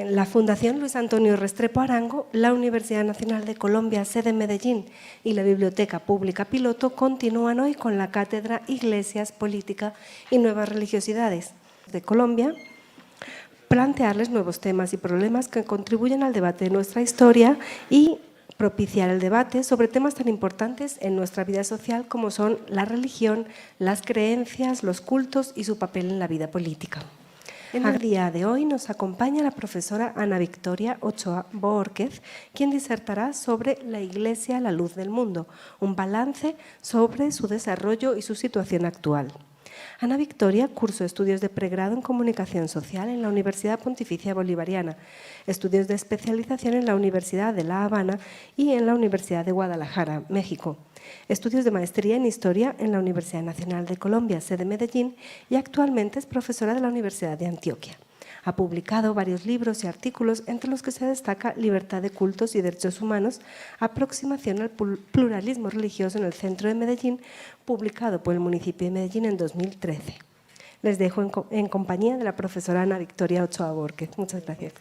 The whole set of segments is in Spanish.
la Fundación Luis Antonio Restrepo Arango, la Universidad Nacional de Colombia, sede en Medellín, y la Biblioteca Pública Piloto continúan hoy con la cátedra Iglesias, Política y Nuevas Religiosidades de Colombia, plantearles nuevos temas y problemas que contribuyen al debate de nuestra historia y propiciar el debate sobre temas tan importantes en nuestra vida social como son la religión, las creencias, los cultos y su papel en la vida política. En el día de hoy nos acompaña la profesora Ana Victoria Ochoa Bórquez, quien disertará sobre la Iglesia a la luz del mundo, un balance sobre su desarrollo y su situación actual. Ana Victoria cursó estudios de pregrado en Comunicación Social en la Universidad Pontificia Bolivariana, estudios de especialización en la Universidad de La Habana y en la Universidad de Guadalajara, México, estudios de maestría en Historia en la Universidad Nacional de Colombia, sede Medellín, y actualmente es profesora de la Universidad de Antioquia. Ha publicado varios libros y artículos, entre los que se destaca Libertad de cultos y derechos humanos, aproximación al pluralismo religioso en el centro de Medellín, publicado por el municipio de Medellín en 2013. Les dejo en compañía de la profesora Ana Victoria Ochoa Bórquez. Muchas gracias.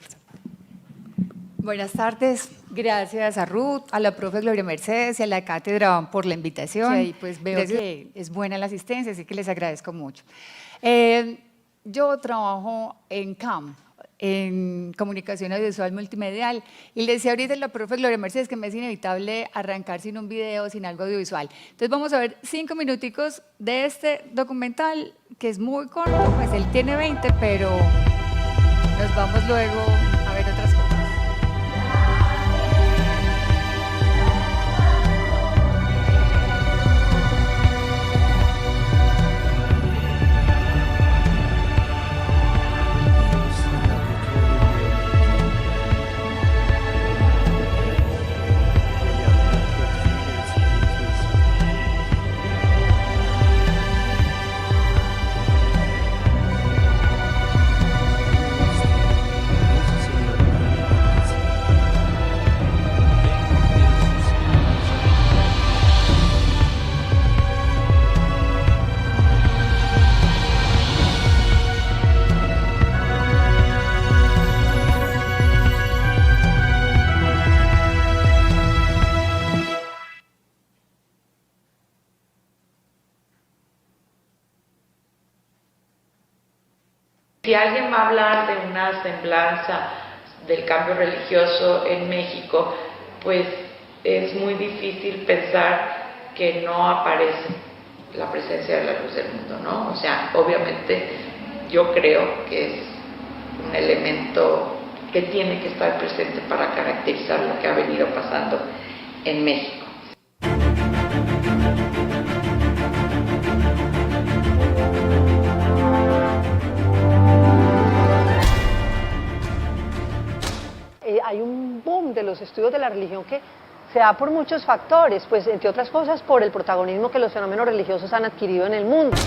Buenas tardes, gracias a Ruth, a la profe Gloria Mercedes y a la cátedra por la invitación. Sí, pues veo que es buena la asistencia, así que les agradezco mucho. Yo trabajo en CAM, en Comunicación Audiovisual Multimedial, y le decía ahorita a la profe Gloria Mercedes que me es inevitable arrancar sin un video, sin algo audiovisual. Entonces vamos a ver 5 minuticos de este documental, que es muy corto, pues él tiene 20, pero nos vamos luego a ver otras cosas. Si alguien va a hablar de una semblanza del cambio religioso en México, pues es muy difícil pensar que no aparece la presencia de la luz del mundo, ¿no? O sea, obviamente yo creo que es un elemento que tiene que estar presente para caracterizar lo que ha venido pasando en México. Hay un boom de los estudios de la religión que se da por muchos factores, pues entre otras cosas por el protagonismo que los fenómenos religiosos han adquirido en el mundo.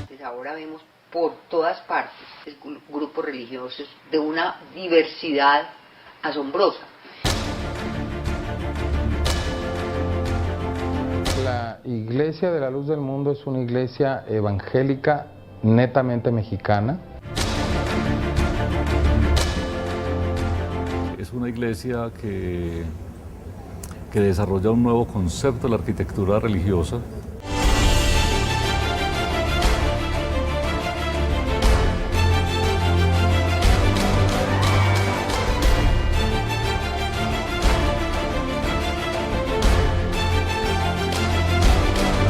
Pues ahora vemos por todas partes grupos religiosos de una diversidad asombrosa. La Iglesia de la Luz del Mundo es una iglesia evangélica netamente mexicana. Es una iglesia que desarrolla un nuevo concepto de la arquitectura religiosa.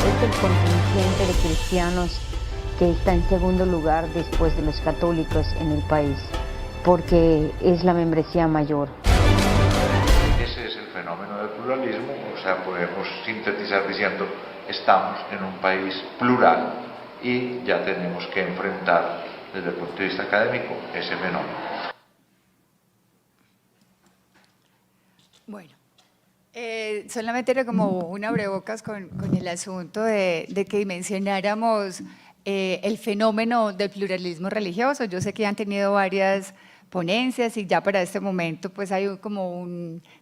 Es el contingente de cristianos que está en segundo lugar después de los católicos en el país, porque es la membresía mayor. Ese es el fenómeno del pluralismo, o sea, podemos sintetizar diciendo estamos en un país plural y ya tenemos que enfrentar desde el punto de vista académico ese fenómeno. Bueno, solamente era como un abrebocas con el asunto de que mencionáramos el fenómeno del pluralismo religioso. Yo sé que han tenido varias ponencias y ya para este momento pues hay como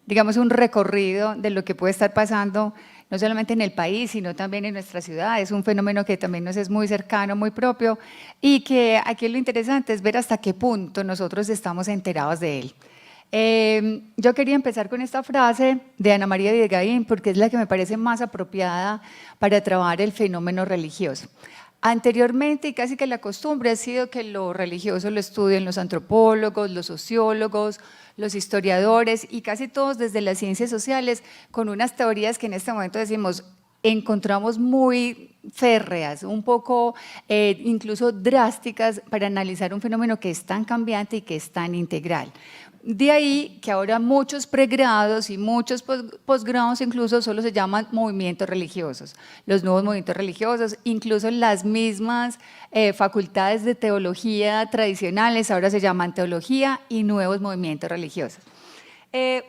digamos un recorrido de lo que puede estar pasando no solamente en el país, sino también en nuestra ciudad. Es un fenómeno que también nos es muy cercano, muy propio, y que aquí lo interesante es ver hasta qué punto nosotros estamos enterados de él. Yo quería empezar con esta frase de Ana María Videgaín porque es la que me parece más apropiada para trabajar el fenómeno religioso. Anteriormente, y casi que la costumbre ha sido que lo religioso lo estudien los antropólogos, los sociólogos, los historiadores y casi todos desde las ciencias sociales con unas teorías que en este momento decimos encontramos muy férreas, un poco incluso drásticas para analizar un fenómeno que es tan cambiante y que es tan integral. De ahí que ahora muchos pregrados y muchos posgrados incluso solo se llaman movimientos religiosos, los nuevos movimientos religiosos, incluso las mismas facultades de teología tradicionales ahora se llaman teología y nuevos movimientos religiosos.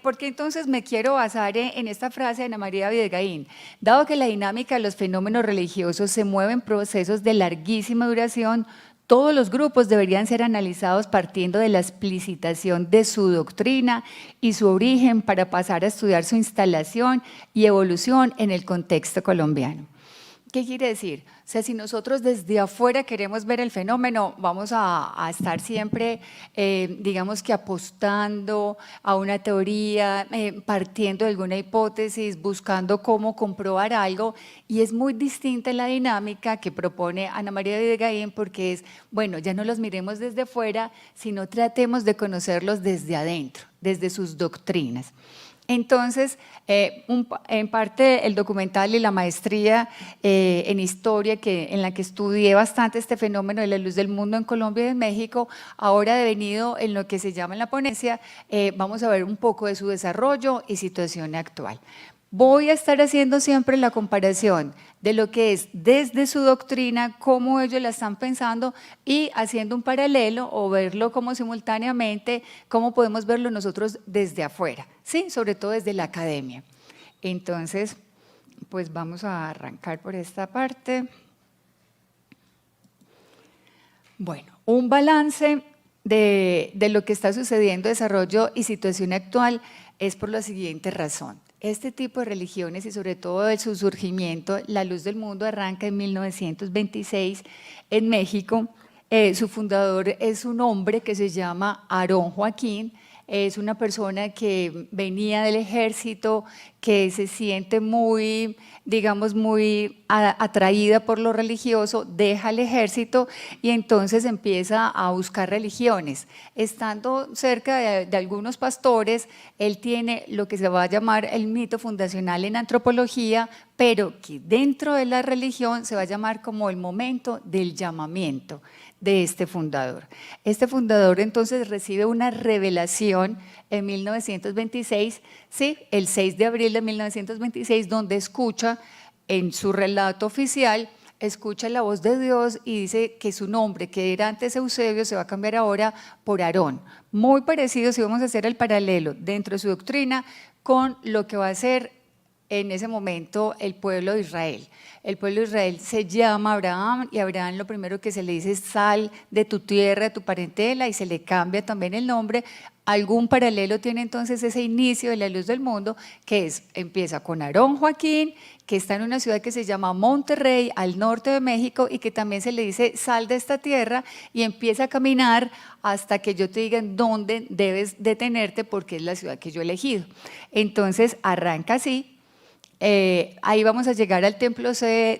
Porque entonces me quiero basar en esta frase de Ana María Videgaín. Dado que la dinámica de los fenómenos religiosos se mueve en procesos de larguísima duración, todos los grupos deberían ser analizados partiendo de la explicitación de su doctrina y su origen para pasar a estudiar su instalación y evolución en el contexto colombiano. ¿Qué quiere decir? O sea, si nosotros desde afuera queremos ver el fenómeno, vamos a estar siempre, digamos que apostando a una teoría, partiendo de alguna hipótesis, buscando cómo comprobar algo, y es muy distinta la dinámica que propone Ana María Videgaín porque es, bueno, ya no los miremos desde afuera, sino tratemos de conocerlos desde adentro, desde sus doctrinas. Entonces, en parte el documental y la maestría en historia en la que estudié bastante este fenómeno de la luz del mundo en Colombia y en México, ahora devenido en lo que se llama en la ponencia, vamos a ver un poco de su desarrollo y situación actual. Voy a estar haciendo siempre la comparación de lo que es desde su doctrina, cómo ellos la están pensando y haciendo un paralelo o verlo como simultáneamente, cómo podemos verlo nosotros desde afuera, ¿sí? Sobre todo desde la academia. Entonces, pues vamos a arrancar por esta parte. Bueno, un balance de lo que está sucediendo, desarrollo y situación actual es por la siguiente razón. Este tipo de religiones y sobre todo de su surgimiento, la luz del mundo arranca en 1926 en México. Su fundador es un hombre que se llama Aarón Joaquín, es una persona que venía del ejército, que se siente muy, digamos, muy atraída por lo religioso, deja el ejército y entonces empieza a buscar religiones. Estando cerca de algunos pastores, él tiene lo que se va a llamar el mito fundacional en antropología, pero que dentro de la religión se va a llamar como el momento del llamamiento de este fundador. Este fundador entonces recibe una revelación en 1926, ¿sí? El 6 de abril de 1926, donde escucha en su relato oficial, escucha la voz de Dios y dice que su nombre, que era antes Eusebio, se va a cambiar ahora por Aarón. Muy parecido, si vamos a hacer el paralelo dentro de su doctrina con lo que va a ser en ese momento el pueblo de Israel. El pueblo de Israel se llama Abraham y Abraham lo primero que se le dice es sal de tu tierra, de tu parentela y se le cambia también el nombre. Algún paralelo tiene entonces ese inicio de la luz del mundo que empieza con Aarón Joaquín, que está en una ciudad que se llama Monterrey, al norte de México y que también se le dice sal de esta tierra y empieza a caminar hasta que yo te diga en dónde debes detenerte porque es la ciudad que yo he elegido. Entonces arranca así. Ahí vamos a llegar al Templo C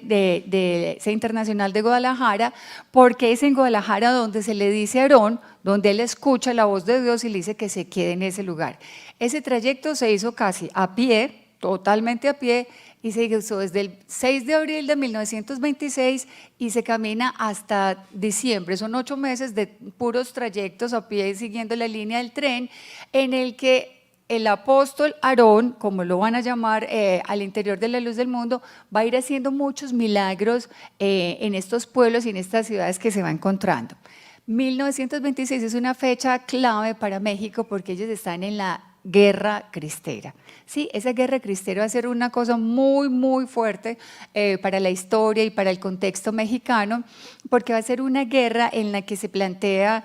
Internacional de Guadalajara, porque es en Guadalajara donde se le dice a Aarón, donde él escucha la voz de Dios y le dice que se quede en ese lugar. Ese trayecto se hizo casi a pie, totalmente a pie, y se hizo desde el 6 de abril de 1926 y se camina hasta diciembre. Son 8 meses de puros trayectos a pie siguiendo la línea del tren, en el que el apóstol Aarón, como lo van a llamar al interior de la luz del mundo, va a ir haciendo muchos milagros en estos pueblos y en estas ciudades que se va encontrando. 1926 es una fecha clave para México porque ellos están en la guerra cristera. Sí, esa guerra cristera va a ser una cosa muy, muy fuerte para la historia y para el contexto mexicano, porque va a ser una guerra en la que se plantea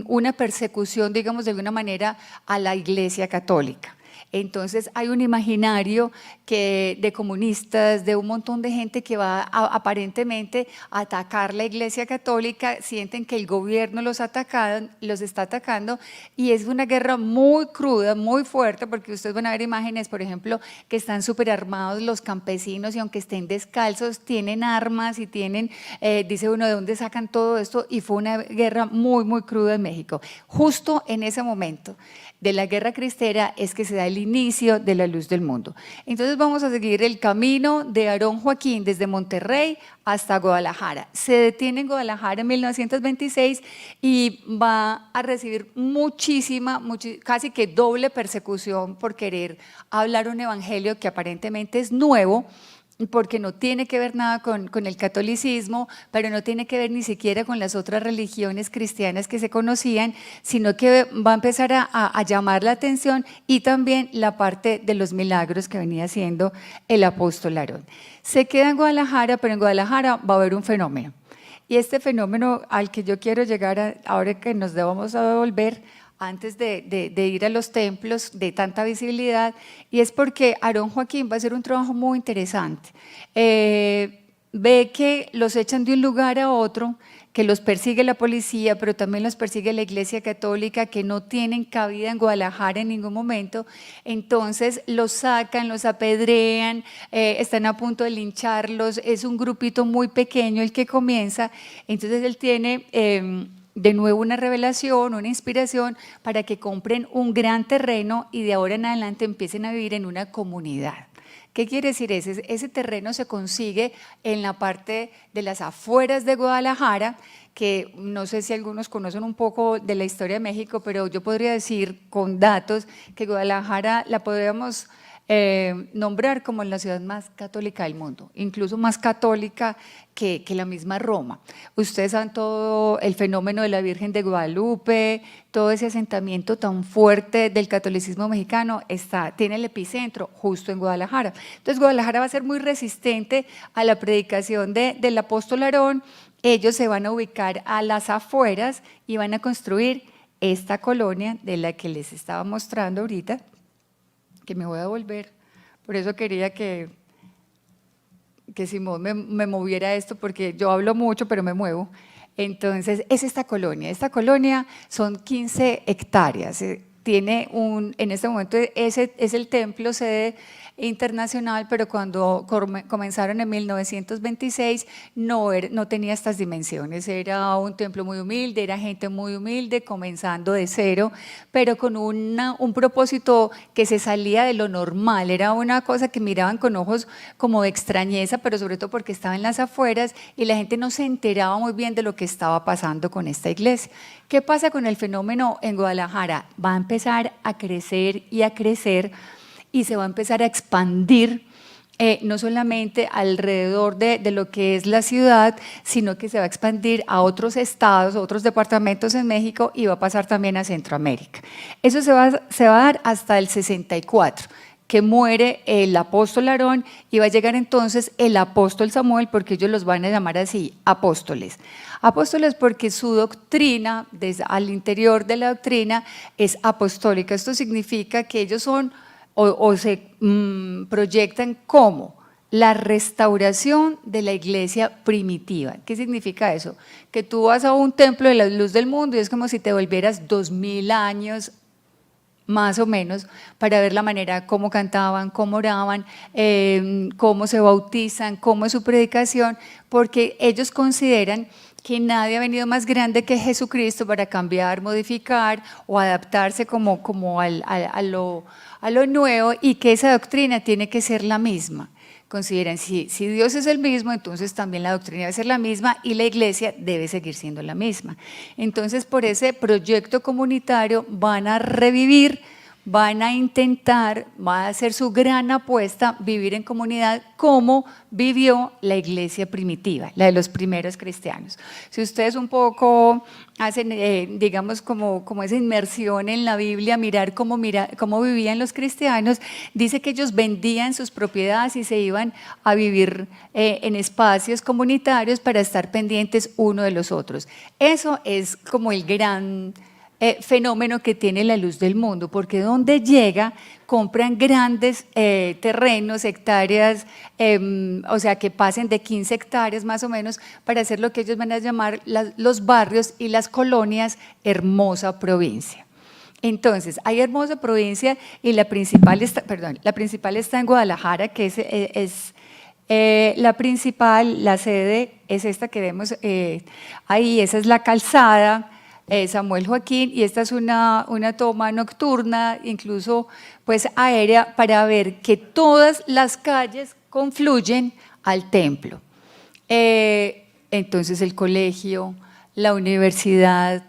una persecución, digamos, de alguna manera a la Iglesia Católica. Entonces hay un imaginario de comunistas, de un montón de gente que va aparentemente a atacar la Iglesia Católica, sienten que el gobierno los está atacando, y es una guerra muy cruda, muy fuerte, porque ustedes van a ver imágenes, por ejemplo, que están súper armados los campesinos, y aunque estén descalzos, tienen armas y tienen, dice uno, ¿de dónde sacan todo esto? Y fue una guerra muy, muy cruda en México. Justo en ese momento de la guerra cristera es que se da el inicio de la luz del mundo. Entonces vamos a seguir el camino de Aarón Joaquín desde Monterrey hasta Guadalajara. Se detiene en Guadalajara en 1926 y va a recibir casi que doble persecución por querer hablar un evangelio que aparentemente es nuevo, porque no tiene que ver nada con el catolicismo, pero no tiene que ver ni siquiera con las otras religiones cristianas que se conocían, sino que va a empezar a llamar la atención, y también la parte de los milagros que venía haciendo el apóstol Aarón. Se queda en Guadalajara, pero en Guadalajara va a haber un fenómeno, y este fenómeno al que yo quiero llegar ahora que nos vamos a devolver antes de ir a los templos de tanta visibilidad, y es porque Aarón Joaquín va a hacer un trabajo muy interesante. Ve que los echan de un lugar a otro, que los persigue la policía, pero también los persigue la Iglesia Católica, que no tienen cabida en Guadalajara en ningún momento. Entonces los sacan, los apedrean, están a punto de lincharlos, es un grupito muy pequeño el que comienza. Entonces él tiene de nuevo una revelación, una inspiración para que compren un gran terreno y de ahora en adelante empiecen a vivir en una comunidad. ¿Qué quiere decir eso? Ese terreno se consigue en la parte de las afueras de Guadalajara, que no sé si algunos conocen un poco de la historia de México, pero yo podría decir con datos que Guadalajara la podríamos nombrar como la ciudad más católica del mundo, incluso más católica que la misma Roma. Ustedes saben todo el fenómeno de la Virgen de Guadalupe, todo ese asentamiento tan fuerte del catolicismo mexicano tiene el epicentro justo en Guadalajara. Entonces Guadalajara va a ser muy resistente a la predicación del apóstol Aarón. Ellos se van a ubicar a las afueras y van a construir esta colonia de la que les estaba mostrando ahorita, que me voy a volver. Por eso quería que Simón me moviera esto, porque yo hablo mucho, pero me muevo. Entonces, es esta colonia. Esta colonia son 15 hectáreas. Tiene en este momento es el templo sede internacional, pero cuando comenzaron en 1926 no tenía estas dimensiones, era un templo muy humilde, era gente muy humilde, comenzando de cero, pero con un propósito que se salía de lo normal, era una cosa que miraban con ojos como de extrañeza, pero sobre todo porque estaba en las afueras y la gente no se enteraba muy bien de lo que estaba pasando con esta iglesia. ¿Qué pasa con el fenómeno en Guadalajara? Va a empezar a crecer y a crecer, y se va a empezar a expandir, no solamente alrededor de lo que es la ciudad, sino que se va a expandir a otros estados, otros departamentos en México, y va a pasar también a Centroamérica. Eso se va a dar hasta el 64, que muere el apóstol Aarón, y va a llegar entonces el apóstol Samuel, porque ellos los van a llamar así, apóstoles. Apóstoles porque su doctrina, desde al interior de la doctrina, es apostólica. Esto significa que ellos son o se proyectan como la restauración de la iglesia primitiva. ¿Qué significa eso? Que tú vas a un templo de la luz del mundo y es como si te volvieras 2000 años más o menos, para ver la manera cómo cantaban, cómo oraban, cómo se bautizan, cómo es su predicación, porque ellos consideran que nadie ha venido más grande que Jesucristo para cambiar, modificar o adaptarse como a lo nuevo, y que esa doctrina tiene que ser la misma. Consideran, si Dios es el mismo, entonces también la doctrina debe ser la misma y la iglesia debe seguir siendo la misma. Entonces, por ese proyecto comunitario van a revivir, van a intentar, va a ser su gran apuesta, vivir en comunidad como vivió la iglesia primitiva, la de los primeros cristianos. Si ustedes un poco hacen, digamos, como esa inmersión en la Biblia, mirar cómo vivían los cristianos, dice que ellos vendían sus propiedades y se iban a vivir en espacios comunitarios para estar pendientes uno de los otros. Eso es como el gran fenómeno que tiene la Luz del Mundo, porque donde llega compran grandes terrenos, hectáreas, o sea, que pasen de 15 hectáreas más o menos para hacer lo que ellos van a llamar los barrios y las colonias Hermosa Provincia. Entonces, hay Hermosa Provincia y la principal está en Guadalajara, que es la principal, la sede es esta que vemos ahí, esa es la calzada Samuel Joaquín, y esta es una toma nocturna, incluso pues aérea, para ver que todas las calles confluyen al templo. Entonces el colegio, la universidad,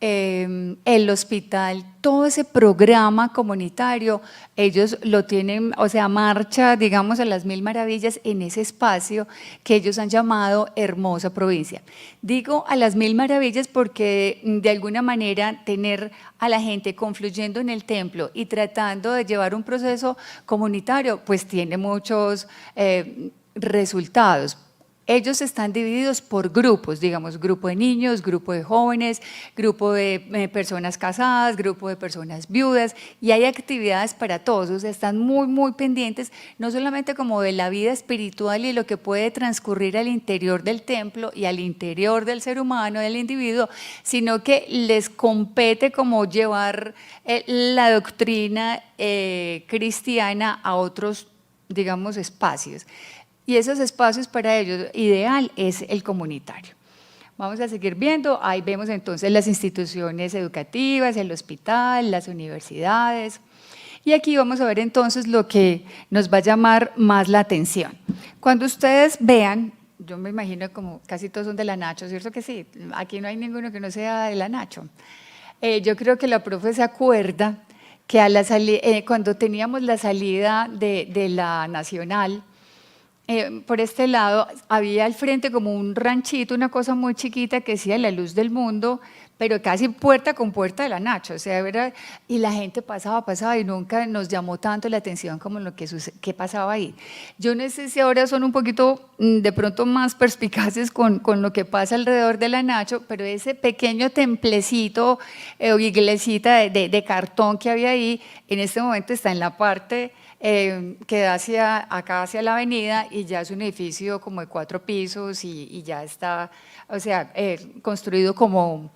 el hospital, todo ese programa comunitario, ellos lo tienen, o sea, marcha, digamos, a las 1000 maravillas en ese espacio que ellos han llamado Hermosa Provincia. Digo a las 1000 maravillas porque de alguna manera tener a la gente confluyendo en el templo y tratando de llevar un proceso comunitario, pues tiene muchos resultados. Ellos están divididos por grupos, digamos, grupo de niños, grupo de jóvenes, grupo de personas casadas, grupo de personas viudas, y hay actividades para todos. O sea, están muy pendientes, no solamente como de la vida espiritual y lo que puede transcurrir al interior del templo y al interior del ser humano, del individuo, sino que les compete como llevar la doctrina cristiana a otros, digamos, espacios. Y esos espacios para ellos ideal es el comunitario. Vamos a seguir viendo, ahí vemos entonces las instituciones educativas, el hospital, las universidades. Y aquí vamos a ver entonces lo que nos va a llamar más la atención. Cuando ustedes vean, yo me imagino como casi todos son de la Nacho, ¿cierto que sí? Aquí no hay ninguno que no sea de la Nacho. Yo creo que la profe se acuerda que a cuando teníamos la salida de la Nacional, por este lado había al frente como un ranchito, una cosa muy chiquita que decía La Luz del Mundo, pero casi puerta con puerta de la Nacho, o sea, y la gente pasaba y nunca nos llamó tanto la atención como lo que pasaba ahí. Yo no sé si ahora son un poquito de pronto más perspicaces con lo que pasa alrededor de la Nacho, pero ese pequeño templecito o iglesita de cartón que había ahí, en este momento está en la parte que da acá hacia la avenida, y ya es un edificio como de 4 pisos y ya está, o sea, construido como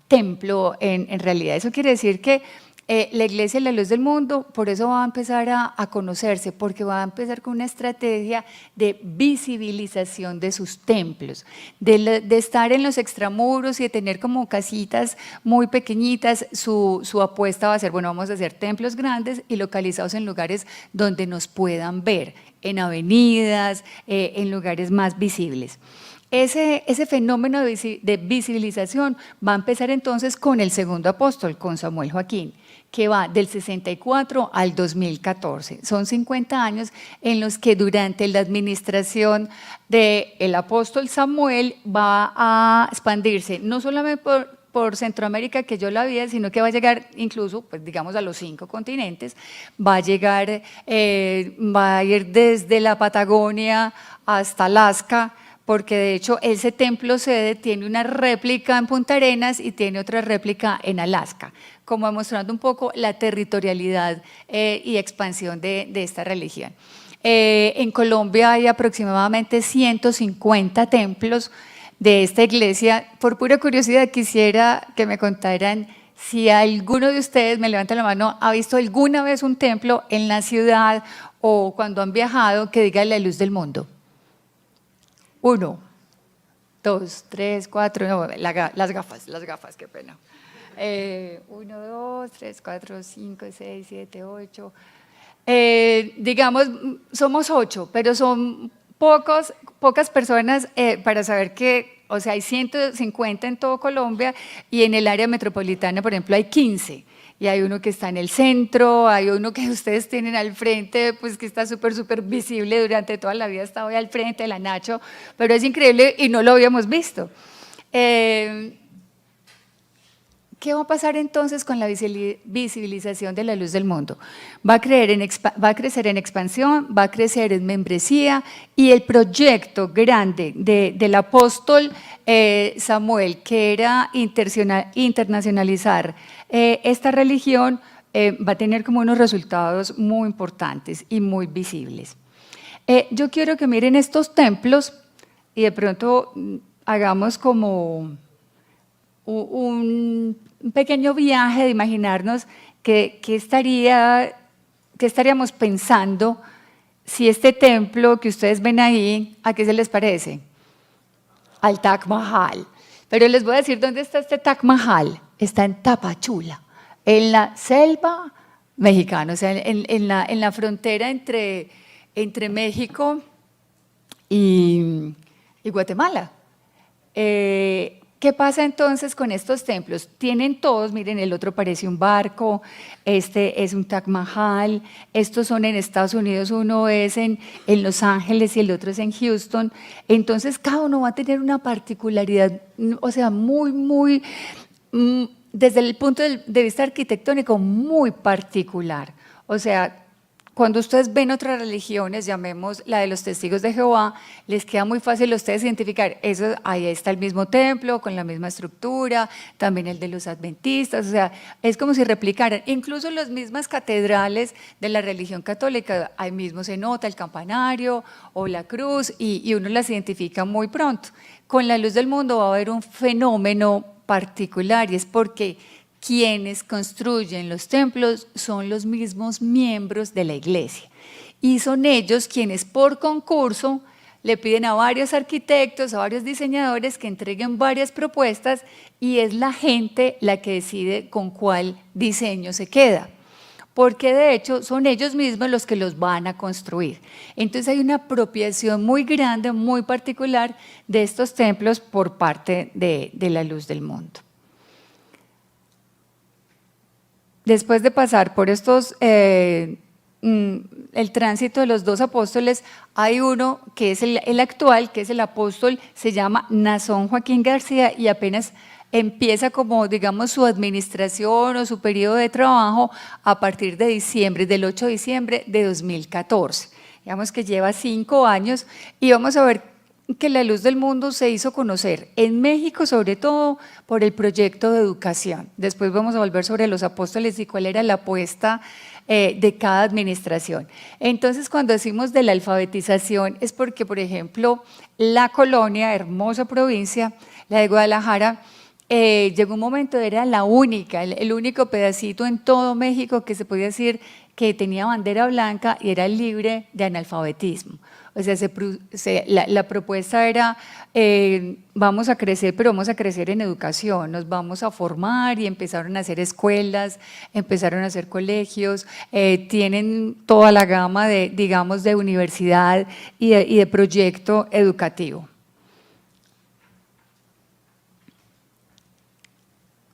templo en realidad. Eso quiere decir que la Iglesia de la Luz del Mundo, por eso va a empezar a conocerse, porque va a empezar con una estrategia de visibilización de sus templos, de estar en los extramuros y de tener como casitas muy pequeñitas. Su apuesta va a ser, bueno, vamos a hacer templos grandes y localizados en lugares donde nos puedan ver, en avenidas, en lugares más visibles. Ese fenómeno de visibilización va a empezar entonces con el segundo apóstol, con Samuel Joaquín, que va del 64 al 2014. Son 50 años en los que durante la administración del apóstol Samuel va a expandirse, no solamente por Centroamérica, que yo la vi, sino que va a llegar incluso, pues digamos, a los 5 continentes, va a llegar, va a ir desde la Patagonia hasta Alaska, porque de hecho ese templo sede tiene una réplica en Punta Arenas y tiene otra réplica en Alaska, como demostrando un poco la territorialidad y expansión de esta religión. En Colombia hay aproximadamente 150 templos de esta iglesia. Por pura curiosidad quisiera que me contaran si alguno de ustedes, me levanta la mano, ha visto alguna vez un templo en la ciudad o cuando han viajado que diga La Luz del Mundo. 1, 2, 3, 4, no, las gafas, qué pena. 1, 2, 3, 4, 5, 6, 7, 8. Digamos, somos 8, pero son pocas personas para saber que, o sea, hay 150 en todo Colombia y en el área metropolitana, por ejemplo, hay 15. Y hay uno que está en el centro, hay uno que ustedes tienen al frente, pues que está súper visible, durante toda la vida estaba ahí al frente de la Nacho, pero es increíble y no lo habíamos visto. ¿qué va a pasar entonces con la visibilización de la luz del mundo? Va a crecer en expansión, va a crecer en membresía, y el proyecto grande del apóstol Samuel, que era internacionalizar esta religión, va a tener como unos resultados muy importantes y muy visibles. Yo quiero que miren estos templos y de pronto hagamos como un pequeño viaje de imaginarnos qué estaríamos pensando si este templo que ustedes ven ahí, ¿a qué se les parece? Al Taj Mahal. Pero les voy a decir dónde está este Taj Mahal. Está en Tapachula, en la selva mexicana, o sea, en la frontera entre México y Guatemala. ¿Qué pasa entonces con estos templos? Tienen todos, miren, el otro parece un barco, este es un Taj Mahal, estos son en Estados Unidos, uno es en Los Ángeles y el otro es en Houston. Entonces cada uno va a tener una particularidad, o sea, muy, desde el punto de vista arquitectónico, muy particular. O sea, cuando ustedes ven otras religiones, llamemos la de los testigos de Jehová, les queda muy fácil a ustedes identificar, eso, ahí está el mismo templo, con la misma estructura, también el de los adventistas, o sea, es como si replicaran, incluso las mismas catedrales de la religión católica, ahí mismo se nota el campanario o la cruz, y uno las identifica muy pronto. Con la luz del mundo va a haber un fenómeno particular, y es porque quienes construyen los templos son los mismos miembros de la iglesia, y son ellos quienes por concurso le piden a varios arquitectos, a varios diseñadores que entreguen varias propuestas, y es la gente la que decide con cuál diseño se queda, porque de hecho son ellos mismos los que los van a construir. Entonces hay una apropiación muy grande, muy particular de estos templos por parte de la luz del mundo. Después de pasar por estos, el tránsito de los dos apóstoles, hay uno que es el actual, que es el apóstol, se llama Nazón Joaquín García, y apenas empieza como, digamos, su administración o su periodo de trabajo a partir de diciembre, del 8 de diciembre de 2014. Digamos que lleva 5 años, y vamos a ver que la luz del mundo se hizo conocer en México, sobre todo por el proyecto de educación. Después vamos a volver sobre los apóstoles y cuál era la apuesta de cada administración. Entonces, cuando decimos de la alfabetización, es porque, por ejemplo, la colonia, hermosa provincia, la de Guadalajara, llegó un momento, era la única, el único pedacito en todo México que se podía decir que tenía bandera blanca y era libre de analfabetismo. O sea, la propuesta era, vamos a crecer, pero vamos a crecer en educación, nos vamos a formar, y empezaron a hacer escuelas, empezaron a hacer colegios, tienen toda la gama de, digamos, de universidad y de proyecto educativo.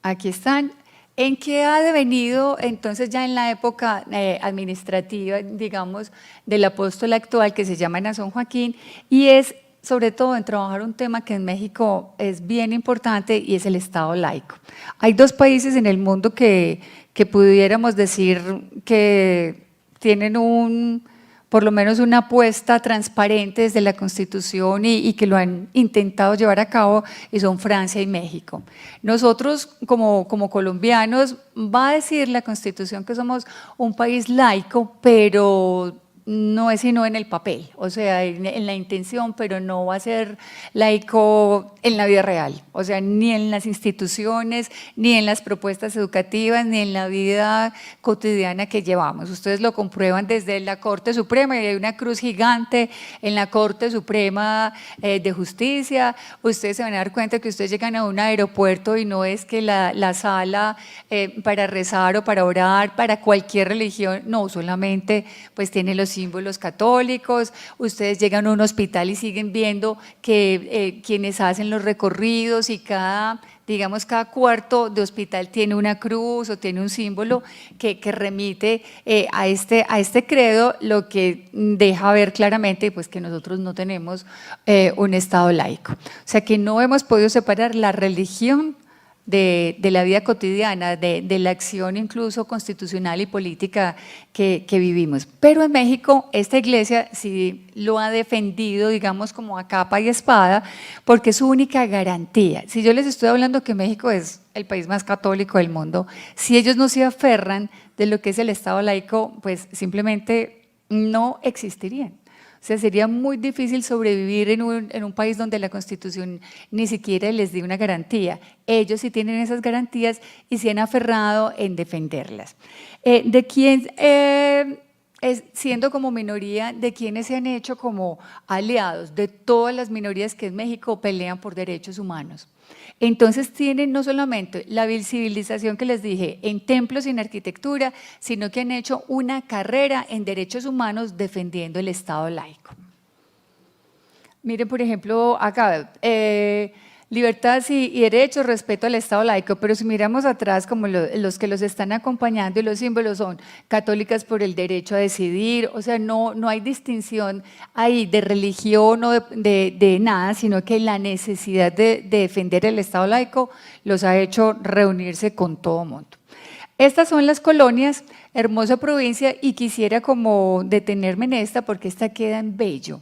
Aquí están. ¿En qué ha devenido entonces ya en la época administrativa, digamos, del apóstol actual, que se llama Nazón Joaquín? Y es sobre todo en trabajar un tema que en México es bien importante, y es el Estado laico. Hay 2 países en el mundo que pudiéramos decir que tienen por lo menos una apuesta transparente desde la Constitución y que lo han intentado llevar a cabo, y son Francia y México. Nosotros como colombianos, va a decir la Constitución que somos un país laico, pero no es sino en el papel, o sea, en la intención, pero no va a ser laico en la vida real, o sea, ni en las instituciones, ni en las propuestas educativas, ni en la vida cotidiana que llevamos. Ustedes lo comprueban desde la Corte Suprema, y hay una cruz gigante en la Corte Suprema de Justicia. Ustedes se van a dar cuenta que ustedes llegan a un aeropuerto y no es que la sala para rezar o para orar, para cualquier religión, no, solamente pues tiene los símbolos católicos. Ustedes llegan a un hospital y siguen viendo que quienes hacen los recorridos, y cada cuarto de hospital tiene una cruz o tiene un símbolo que remite a este credo, lo que deja ver claramente pues que nosotros no tenemos un Estado laico. O sea, que no hemos podido separar la religión de la vida cotidiana, de la acción incluso constitucional y política que vivimos. Pero en México esta iglesia sí lo ha defendido, digamos, como a capa y espada, porque es su única garantía. Si yo les estoy hablando que México es el país más católico del mundo, si ellos no se aferran de lo que es el Estado laico, pues simplemente no existirían. O sea, sería muy difícil sobrevivir en un país donde la Constitución ni siquiera les dé una garantía. Ellos sí tienen esas garantías y se han aferrado en defenderlas. Siendo como minoría, de quienes se han hecho como aliados, de todas las minorías que en México pelean por derechos humanos. Entonces tienen no solamente la visibilización que les dije en templos y en arquitectura, sino que han hecho una carrera en derechos humanos defendiendo el Estado laico. Miren, por ejemplo, acá, libertad y derechos, respeto al Estado laico, pero si miramos atrás, como los que los están acompañando y los símbolos son católicas por el derecho a decidir, o sea, no hay distinción ahí de religión o de nada, sino que la necesidad de defender el Estado laico los ha hecho reunirse con todo mundo. Estas son las colonias, hermosa provincia, y quisiera como detenerme en esta porque esta queda en Bello.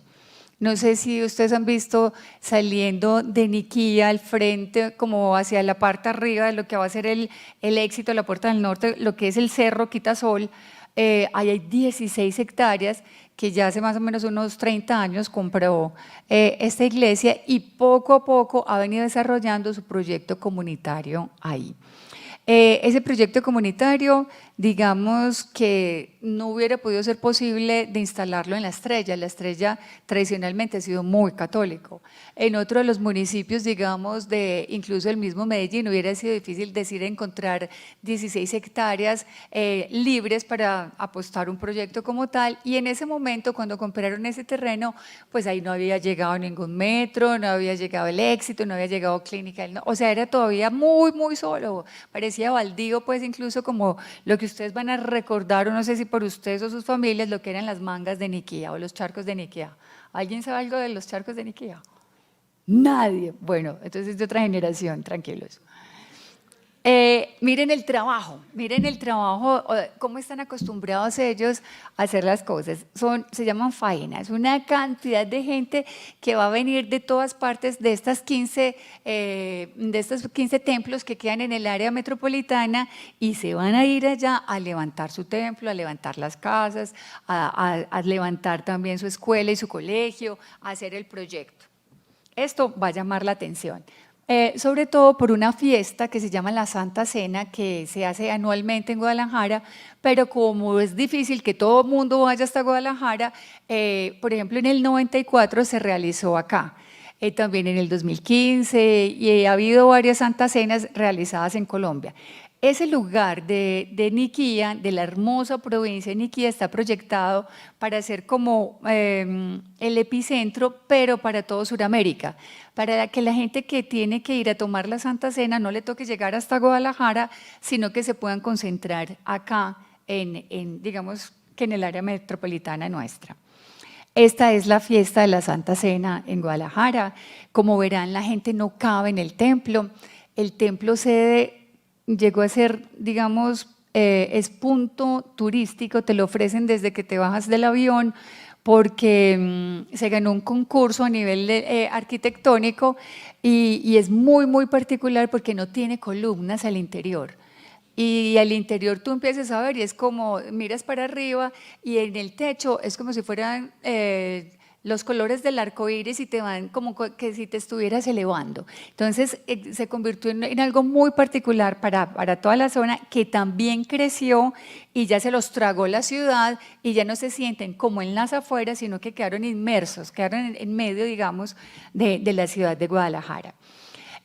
No sé si ustedes han visto saliendo de Niquía al frente, como hacia la parte arriba de lo que va a ser el Éxito, la Puerta del Norte, lo que es el Cerro Quitasol. Ahí hay 16 hectáreas que ya hace más o menos unos 30 años compró esta iglesia y poco a poco ha venido desarrollando su proyecto comunitario ahí. Ese proyecto comunitario, digamos que no hubiera podido ser posible de instalarlo en La Estrella. La Estrella tradicionalmente ha sido muy católico. En otro de los municipios, digamos, incluso el mismo Medellín, hubiera sido difícil encontrar 16 hectáreas libres para apostar un proyecto como tal. Y en ese momento, cuando compraron ese terreno, pues ahí no había llegado ningún metro, no había llegado el Éxito, no había llegado Clínica. O sea, era todavía muy, muy solo. Parecía baldío, pues incluso como lo que ustedes van a recordar, o no sé si por ustedes o sus familias, lo que eran las mangas de Niquía o los charcos de Niquía. ¿Alguien sabe algo de los charcos de Niquía? Nadie. Bueno, entonces es de otra generación, tranquilos. Miren el trabajo, cómo están acostumbrados ellos a hacer las cosas. Se llaman faenas, una cantidad de gente que va a venir de todas partes de estos 15 templos que quedan en el área metropolitana y se van a ir allá a levantar su templo, a levantar las casas, a levantar también su escuela y su colegio, a hacer el proyecto. Esto va a llamar la atención. Sobre todo por una fiesta que se llama la Santa Cena, que se hace anualmente en Guadalajara, pero como es difícil que todo el mundo vaya hasta Guadalajara, por ejemplo en el 94 se realizó acá, también en el 2015, y ha habido varias Santas Cenas realizadas en Colombia. Ese lugar de Niquía, de la hermosa provincia de Niquía, está proyectado para ser como el epicentro, pero para todo Sudamérica, para que la gente que tiene que ir a tomar la Santa Cena no le toque llegar hasta Guadalajara, sino que se puedan concentrar acá, digamos que en el área metropolitana nuestra. Esta es la fiesta de la Santa Cena en Guadalajara. Como verán, la gente no cabe en el templo. El templo sede llegó a ser, digamos, es punto turístico, te lo ofrecen desde que te bajas del avión porque se ganó un concurso a nivel arquitectónico y es muy, muy particular porque no tiene columnas al interior. Y al interior tú empiezas a ver y es como, miras para arriba y en el techo es como si fueran los colores del arco iris y te van como que si te estuvieras elevando. Entonces se convirtió en algo muy particular para toda la zona, que también creció y ya se los tragó la ciudad y ya no se sienten como en las afueras, sino que quedaron inmersos, quedaron en medio, digamos, de la ciudad de Guadalajara.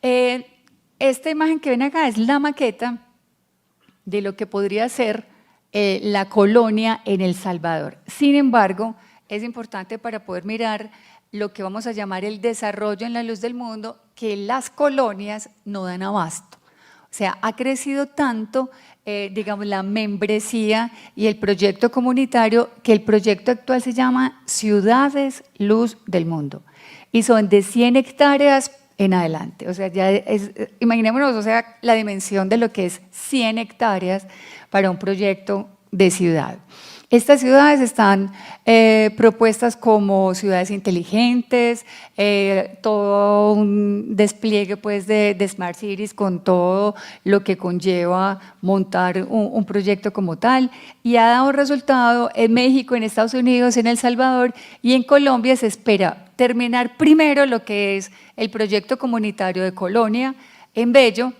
Esta imagen que ven acá es la maqueta de lo que podría ser la colonia en El Salvador. Sin embargo, es importante para poder mirar lo que vamos a llamar el desarrollo en la luz del mundo, que las colonias no dan abasto. O sea, ha crecido tanto, digamos, la membresía y el proyecto comunitario, que el proyecto actual se llama Ciudades Luz del Mundo. Y son de 100 hectáreas en adelante. O sea, ya imaginémonos, o sea, la dimensión de lo que es 100 hectáreas para un proyecto de ciudad. Estas ciudades están propuestas como ciudades inteligentes, todo un despliegue pues, de Smart Cities con todo lo que conlleva montar un proyecto como tal, y ha dado resultado en México, en Estados Unidos, en El Salvador, y en Colombia se espera terminar primero lo que es el proyecto comunitario de Colonia en Bello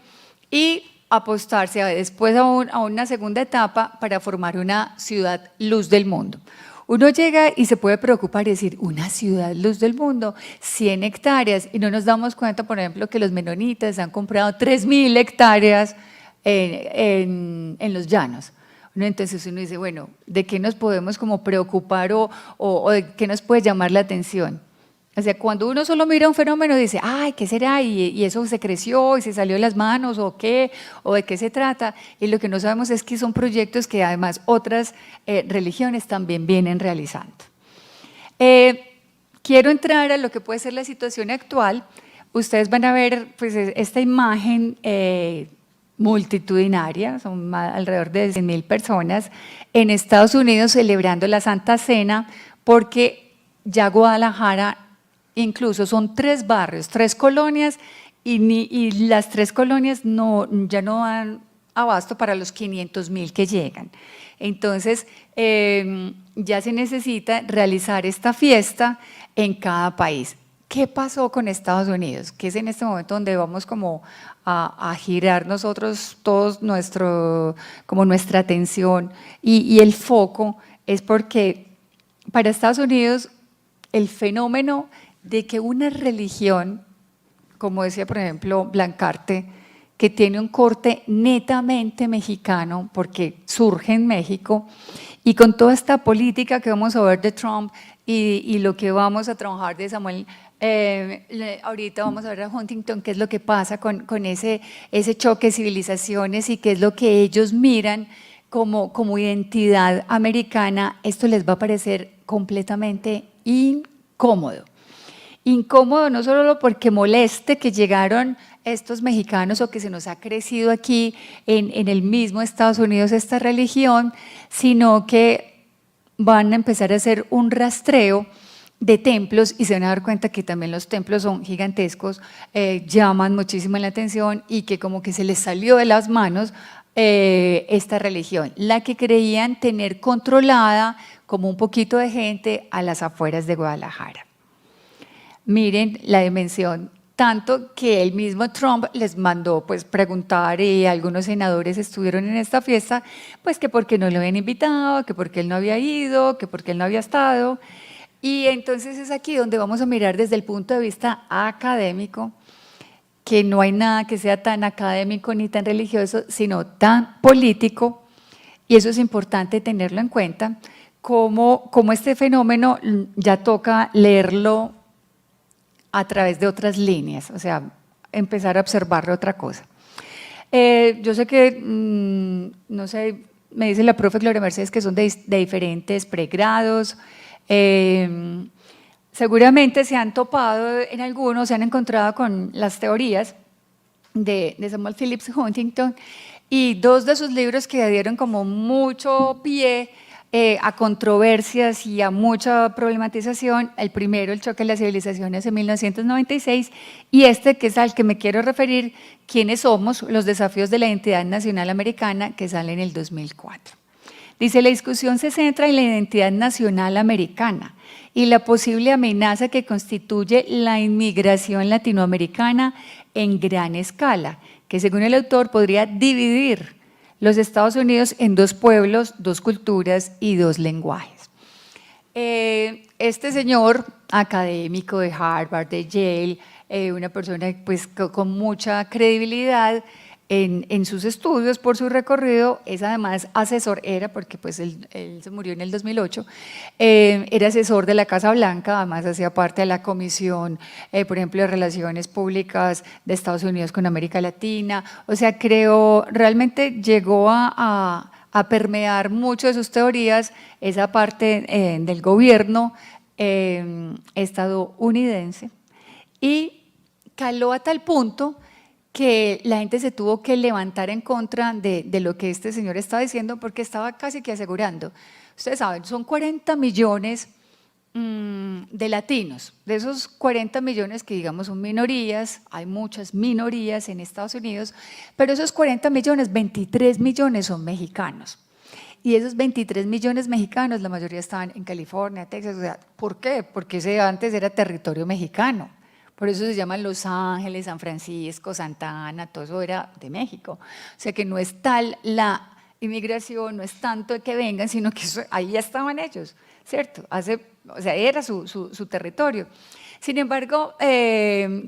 y apostarse después a una segunda etapa para formar una ciudad luz del mundo. Uno llega y se puede preocupar y decir, una ciudad luz del mundo, 100 hectáreas, y no nos damos cuenta, por ejemplo, que los menonitas han comprado 3.000 hectáreas en los llanos. Entonces uno dice, bueno, ¿de qué nos podemos como preocupar o de qué nos puede llamar la atención? O sea, cuando uno solo mira un fenómeno dice, ay, ¿qué será? Y eso se creció y se salió de las manos, o qué, o de qué se trata. Y lo que no sabemos es que son proyectos que además otras religiones también vienen realizando. Quiero entrar a lo que puede ser la situación actual. Ustedes van a ver pues, esta imagen multitudinaria, son alrededor de 100.000 personas en Estados Unidos celebrando la Santa Cena, porque ya Guadalajara incluso son 3 barrios, 3 colonias, y las 3 colonias ya no dan abasto para los 500.000 que llegan. Entonces, ya se necesita realizar esta fiesta en cada país. ¿Qué pasó con Estados Unidos? Que es en este momento donde vamos como a girar nosotros todos como nuestra atención y el foco, es porque para Estados Unidos el fenómeno de que una religión, como decía por ejemplo Blancarte, que tiene un corte netamente mexicano porque surge en México, y con toda esta política que vamos a ver de Trump y lo que vamos a trabajar de Samuel, ahorita vamos a ver a Huntington, qué es lo que pasa con ese choque de civilizaciones y qué es lo que ellos miran como identidad americana. Esto les va a parecer completamente incómodo. Incómodo no solo porque moleste que llegaron estos mexicanos o que se nos ha crecido aquí en el mismo Estados Unidos esta religión, sino que van a empezar a hacer un rastreo de templos y se van a dar cuenta que también los templos son gigantescos, llaman muchísimo la atención y que como que se les salió de las manos esta religión, la que creían tener controlada como un poquito de gente a las afueras de Guadalajara. Miren la dimensión, tanto que el mismo Trump les mandó pues preguntar, y algunos senadores estuvieron en esta fiesta, pues que por qué no lo habían invitado, que por qué él no había ido, que por qué él no había estado. Y entonces es aquí donde vamos a mirar desde el punto de vista académico, que no hay nada que sea tan académico ni tan religioso, sino tan político, y eso es importante tenerlo en cuenta, como este fenómeno ya toca leerlo a través de otras líneas, o sea, empezar a observarle otra cosa. Yo sé que, no sé, me dice la profe Gloria Mercedes que son de diferentes pregrados, seguramente se han topado en algunos, se han encontrado con las teorías de Samuel Phillips Huntington, y 2 de sus libros que dieron como mucho pie a controversias y a mucha problematización. El primero, El choque de las civilizaciones, en 1996, y este, que es al que me quiero referir, ¿Quiénes somos? Los desafíos de la identidad nacional americana, que sale en el 2004. Dice, la discusión se centra en la identidad nacional americana y la posible amenaza que constituye la inmigración latinoamericana en gran escala, que según el autor podría dividir los Estados Unidos en 2 pueblos, 2 culturas y 2 lenguajes. Este señor, académico de Harvard, de Yale, una persona pues, con mucha credibilidad en sus estudios, por su recorrido, es además asesor, porque pues él se murió en el 2008, era asesor de la Casa Blanca, además hacía parte de la Comisión, por ejemplo, de Relaciones Públicas de Estados Unidos con América Latina, o sea, realmente llegó a permear mucho de sus teorías esa parte del gobierno estadounidense, y caló a tal punto que la gente se tuvo que levantar en contra de lo que este señor estaba diciendo, porque estaba casi que asegurando. Ustedes saben, son 40 millones de latinos. De esos 40 millones que digamos son minorías, hay muchas minorías en Estados Unidos, pero esos 40 millones, 23 millones son mexicanos. Y esos 23 millones mexicanos, la mayoría estaban en California, Texas. O sea, ¿por qué? Porque ese antes era territorio mexicano. Por eso se llaman Los Ángeles, San Francisco, Santa Ana, todo eso era de México. O sea que no es tal la inmigración, no es tanto de que vengan, sino que ahí ya estaban ellos, ¿cierto? O sea, era su territorio. Sin embargo,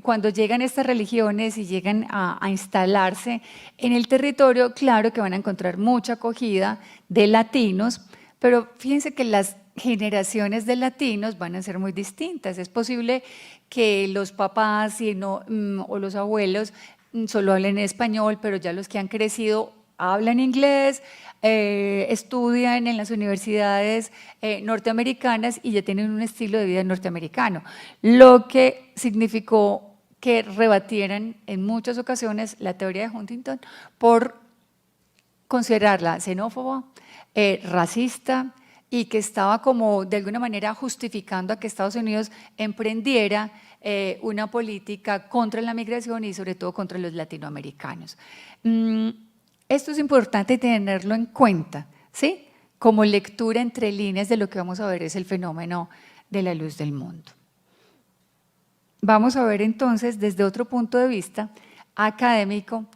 cuando llegan estas religiones y llegan a instalarse en el territorio, claro que van a encontrar mucha acogida de latinos, pero fíjense que las generaciones de latinos van a ser muy distintas. Es posible que los papás o los abuelos solo hablen español, pero ya los que han crecido hablan inglés, estudian en las universidades norteamericanas y ya tienen un estilo de vida norteamericano, lo que significó que rebatieran en muchas ocasiones la teoría de Huntington por considerarla xenófoba, racista, y que estaba como de alguna manera justificando a que Estados Unidos emprendiera una política contra la migración y sobre todo contra los latinoamericanos. Esto es importante tenerlo en cuenta, ¿sí? Como lectura entre líneas de lo que vamos a ver es el fenómeno de la luz del mundo. Vamos a ver entonces desde otro punto de vista académico.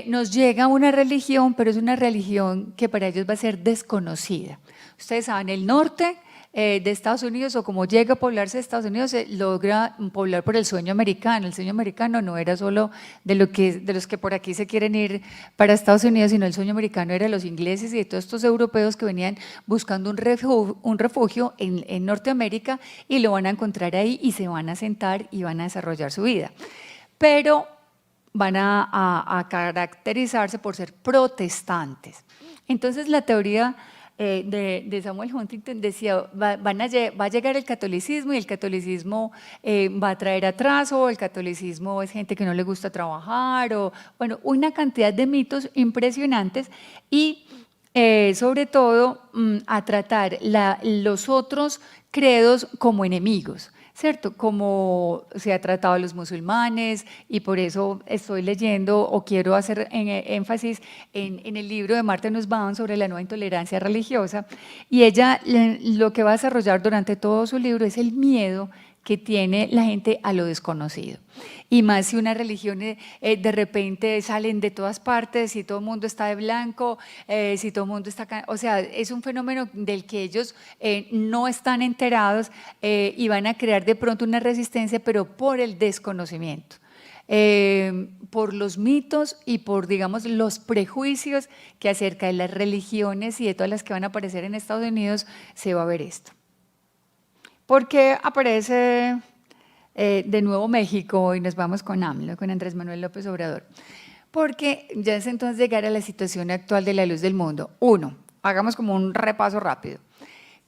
Nos llega una religión, pero es una religión que para ellos va a ser desconocida. Ustedes saben, el norte de Estados Unidos, o como llega a poblarse de Estados Unidos, se logra poblar por el sueño americano. El sueño americano no era solo de los que por aquí se quieren ir para Estados Unidos, sino el sueño americano era de los ingleses y de todos estos europeos que venían buscando un refugio en Norteamérica, y lo van a encontrar ahí y se van a sentar y van a desarrollar su vida. Pero van a caracterizarse por ser protestantes. Entonces la teoría de Samuel Huntington decía, va a llegar el catolicismo y el catolicismo va a traer atraso, el catolicismo es gente que no le gusta trabajar, o bueno, una cantidad de mitos impresionantes, y sobre todo a tratar los otros credos como enemigos, ¿cierto? Como se ha tratado a los musulmanes, y por eso estoy leyendo o quiero hacer énfasis en el libro de Martha Nussbaum sobre la nueva intolerancia religiosa, y ella lo que va a desarrollar durante todo su libro es el miedo que tiene la gente a lo desconocido. Y más si una religión de repente salen de todas partes, si todo el mundo está de blanco, si todo el mundo está… O sea, es un fenómeno del que ellos no están enterados, y van a crear de pronto una resistencia, pero por el desconocimiento, por los mitos y por, digamos, los prejuicios que acerca de las religiones y de todas las que van a aparecer en Estados Unidos se va a ver esto. ¿Por qué aparece de nuevo México y nos vamos con AMLO, con Andrés Manuel López Obrador? Porque ya es entonces llegar a la situación actual de la luz del mundo. Uno, hagamos como un repaso rápido.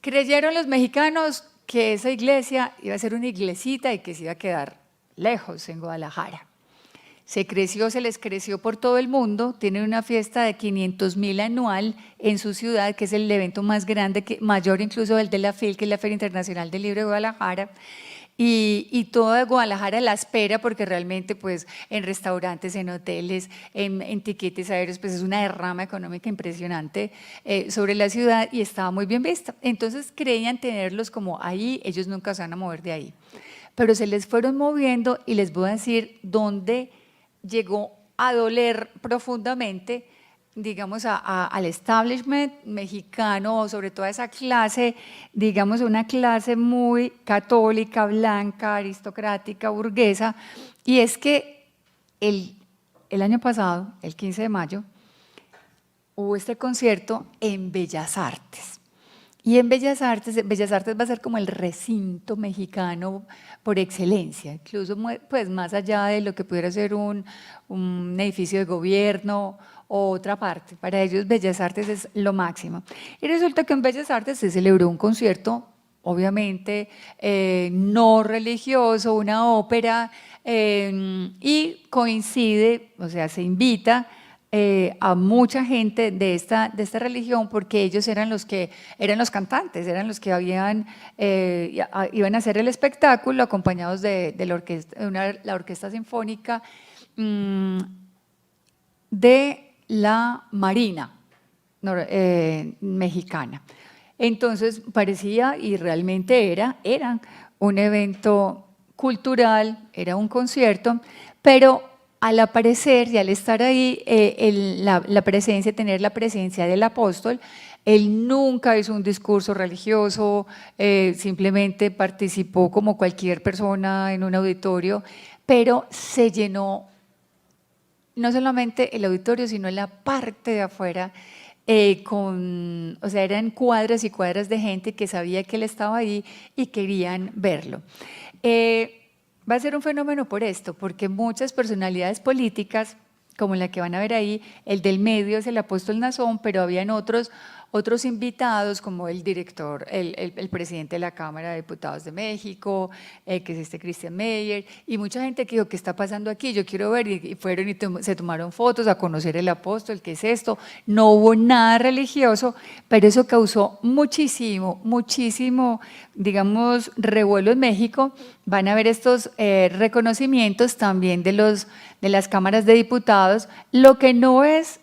Creyeron los mexicanos que esa iglesia iba a ser una iglesita y que se iba a quedar lejos en Guadalajara. Se les creció por todo el mundo, tienen una fiesta de 500,000 anual en su ciudad, que es el evento más grande, mayor incluso del de la FIL, que es la Feria Internacional del Libro de Guadalajara, y toda Guadalajara la espera, porque realmente pues en restaurantes, en hoteles, en tiquetes aéreos, pues es una derrama económica impresionante sobre la ciudad, y estaba muy bien vista. Entonces creían tenerlos como ahí, ellos nunca se van a mover de ahí. Pero se les fueron moviendo, y les voy a decir dónde llegó a doler profundamente, digamos, al establishment mexicano, sobre todo a esa clase, digamos, una clase muy católica, blanca, aristocrática, burguesa, y es que el año pasado, el 15 de mayo, hubo este concierto en Bellas Artes. Y en Bellas Artes va a ser como el recinto mexicano por excelencia, incluso pues más allá de lo que pudiera ser un edificio de gobierno o otra parte. Para ellos Bellas Artes es lo máximo. Y resulta que en Bellas Artes se celebró un concierto obviamente no religioso, una ópera, y coincide, o sea, se invita a mucha gente de esta religión, porque ellos eran los cantantes, eran los que iban a hacer el espectáculo, acompañados de la orquesta sinfónica de la Marina mexicana. Entonces parecía, y realmente era un evento cultural, era un concierto, pero al aparecer y al estar ahí, tener la presencia del apóstol, él nunca hizo un discurso religioso, simplemente participó como cualquier persona en un auditorio, pero se llenó no solamente el auditorio, sino la parte de afuera, o sea, eran cuadras y cuadras de gente que sabía que él estaba ahí y querían verlo. Va a ser un fenómeno por esto, porque muchas personalidades políticas, como la que van a ver ahí, el del medio es el apóstol Nazón, pero habían otros invitados, como el director, el presidente de la Cámara de Diputados de México, que es Christian Meyer, y mucha gente que dijo, ¿qué está pasando aquí? Yo quiero ver, y fueron y se tomaron fotos a conocer el apóstol, ¿qué es esto? No hubo nada religioso, pero eso causó muchísimo, digamos, revuelo en México. Van a ver estos reconocimientos también de las cámaras de diputados, lo que no es,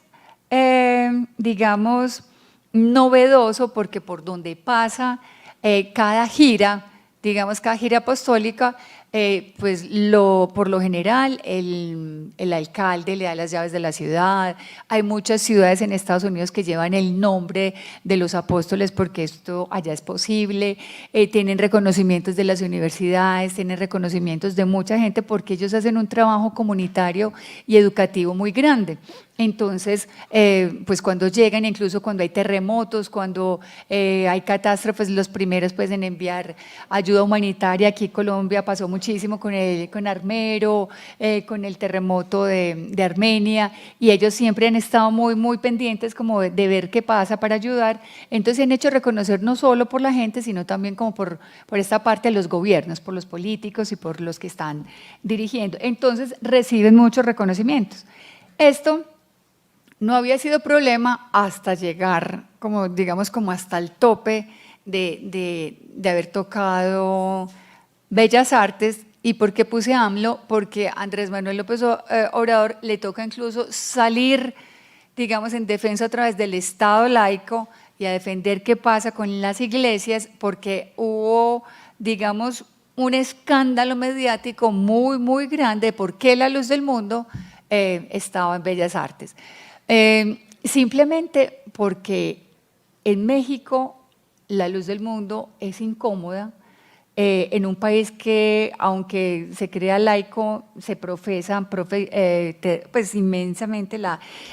digamos, novedoso, porque por donde pasa cada gira, digamos cada gira apostólica, pues por lo general el alcalde le da las llaves de la ciudad. Hay muchas ciudades en Estados Unidos que llevan el nombre de los apóstoles porque esto allá es posible, tienen reconocimientos de las universidades, tienen reconocimientos de mucha gente porque ellos hacen un trabajo comunitario y educativo muy grande. Entonces, pues cuando llegan, incluso cuando hay terremotos, cuando hay catástrofes, los primeros pues en enviar ayuda humanitaria. Aquí en Colombia pasó muchísimo con Armero, con el terremoto de Armenia, y ellos siempre han estado muy pendientes como de ver qué pasa para ayudar. Entonces se han hecho reconocer no solo por la gente, sino también como por esta parte de los gobiernos, por los políticos y por los que están dirigiendo. Entonces reciben muchos reconocimientos. Esto no había sido problema hasta llegar, digamos, hasta el tope de haber tocado Bellas Artes. ¿Y por qué puse AMLO? Porque a Andrés Manuel López Obrador le toca incluso salir, digamos, en defensa a través del Estado laico y a defender qué pasa con las iglesias, porque hubo, digamos, un escándalo mediático muy grande de por qué la Luz del Mundo estaba en Bellas Artes. Simplemente porque en México la Luz del Mundo es incómoda, en un país que, aunque se crea laico, se profesa pues inmensamente